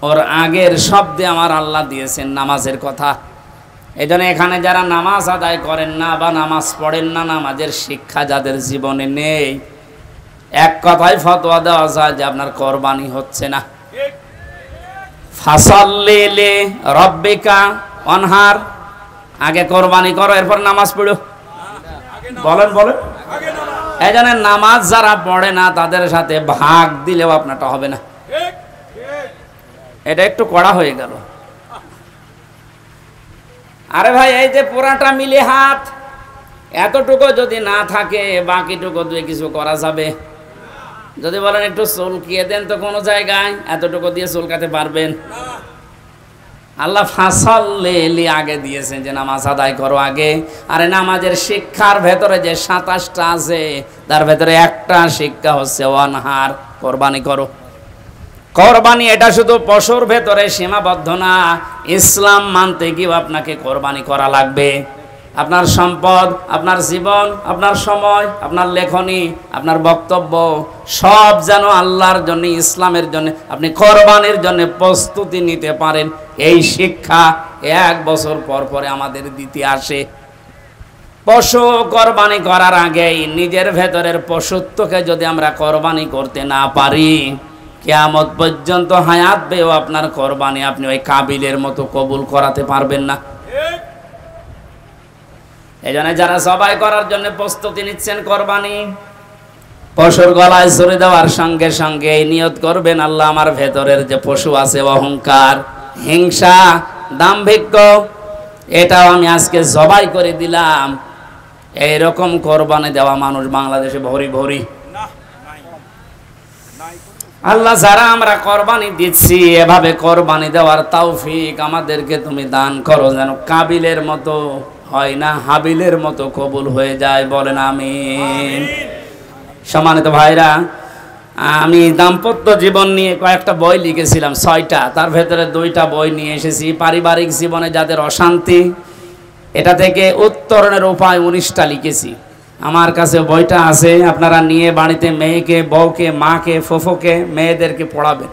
ওর আগের শব্দে আমার আল্লাহ দিয়েছেন নামাজের কথা। এই জন্য এখানে যারা নামাজ আদায় করেন না বা নামাজ পড়েন না, নামাজের শিক্ষা যাদের জীবনে নেই, এক কথায় ফতোয়া দেওয়া যায় যে আপনার কোরবানি হচ্ছে না। ফাসাল্লি লিরাব্বিকা ওয়ানহার, আগে কোরবানি করো, এরপর নামাজ পড়ো। বলেন বলেন। এই জন্য নামাজ যারা পড়ে না, তাদের সাথে ভাগ দিলেও আপনারটা হবে না। এটা একটু কড়া হয়ে গেল। আরে ভাই, এই যে পুরাটা মিলে হাত, এতটুকু যদি না থাকে, বাকিটুকু দিয়ে কিছু করা যাবে? যদি বলেন একটু চুলকিয়ে দেন তো কোনো জায়গায়, এতটুকু দিয়ে চুলকাতে পারবেন? আল্লাহ ফাসাল্লি আগে দিয়েছেন যে নামাজ আদায় করো আগে। আরে নামাজের শিক্ষার ভেতরে যে 27টা আছে, তার ভেতরে একটা শিক্ষা হচ্ছে ওয়ানহার, কোরবানি করো। কোরবানি এটা শুধু পশুর ভেতরে সীমাবদ্ধ না, ইসলাম মানতে গিয়েও আপনাকে কোরবানি করা লাগবে। আপনার সম্পদ, আপনার জীবন, আপনার সময়, আপনার লেখনী, আপনার বক্তব্য সব যেন আল্লাহর জন্য, ইসলামের জন্য, আপনি কোরবানির জন্য প্রস্তুতি নিতে পারেন। এই শিক্ষা 1 বছর পর পরে আমাদের দিতে আসে। পশু কোরবানি করার আগেই নিজের ভেতরের পশুত্বকে যদি আমরা কোরবানি করতে না পারি, কিয়ামত পর্যন্ত হায়াত বেও আপনার কোরবানি আপনি ওই কাবিলের মতো কবুল করাতে পারবেন না। এই জন্য যারা জবাই করার জন্য প্রস্তুতি নিচ্ছেন, কোরবানি পশুর গলায় ছুরি দেওয়ার সঙ্গে সঙ্গে এই নিয়ত করবেন, আল্লাহ আমার ভেতরের যে পশু আছে, অহংকার, হিংসা, দাম্ভিক্য, এটাও আমি আজকে জবাই করে দিলাম। এইরকম কোরবানি দেওয়া মানুষ বাংলাদেশে ভরি ভরি। আল্লাহ, যারা আমরা কোরবানি দিচ্ছি, এভাবে কোরবানি দেওয়ার তৌফিক আমাদেরকে তুমি দান করো, যেন কাবিলের মতো হয় না, হাবিলের মতো কবুল হয়ে যায়। বলেন আমিন। সম্মানিত ভাইরা, আমি দাম্পত্য জীবন নিয়ে কয়েকটা বই লিখেছিলাম, 6টা, তার ভেতরে 2টা বই নিয়ে এসেছি। পারিবারিক জীবনে যাদের অশান্তি, এটা থেকে উত্তরণের উপায় 19টা লিখেছি। আমার কাছে বইটা আছে, আপনারা নিয়ে বাড়িতে মেয়েকে, বউকে, মাকে, ফুফুকে, মেয়েদেরকে পড়াবেন।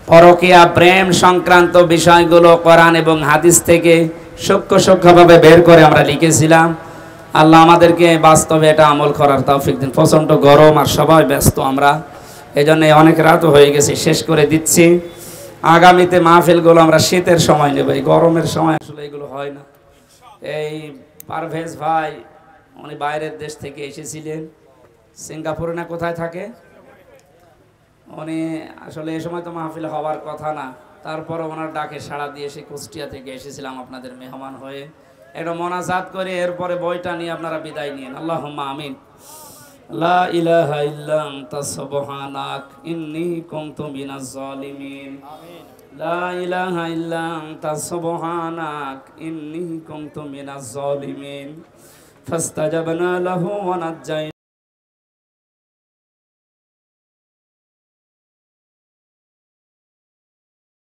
পরকীয়া, প্রেম সংক্রান্ত বিষয়গুলো কোরআন এবং হাদিস থেকে সূক্ষ্ম সূক্ষ্মভাবে বের করে আমরা লিখেছিলাম। আল্লাহ আমাদেরকে বাস্তবে এটা আমল করার তৌফিক দিন। প্রচণ্ড গরম আর সবাই ব্যস্ত আমরা, এই জন্য অনেক রাত হয়ে গেছে, শেষ করে দিচ্ছি। আগামীতে মাহফিলগুলো আমরা শীতের সময় নেব, এই গরমের সময় আসলে এগুলো হয় না। এই পারভেজ ভাই উনি বাইরের দেশ থেকে এসেছিলেন, সিঙ্গাপুরে না কোথায় থাকে উনি, আসলে এই সময় তো মাহফিল হওয়ার কথা না, তারপরে ওনার ডাকে সাড়া দিয়ে সে কুষ্টিয়া থেকে এসেছিলাম আপনাদের মেহমান হয়ে। একটা মোনাজাত করে এরপরে বইটা নিয়ে আপনারা বিদায় নিন। আল্লাহুম্মা আমিন। লা ইলাহা ইল্লা আনতা সুবহানাক ইন্নী কুনতু মিনাজ জালিমিন। আমিন। লা ইলাহা ইল্লা আনতা সুবহানাক ইন্নী কুনতু মিনাজ জালিমিন। ফাস্তাজাবনা লাহু ওয়া নাজ্জাই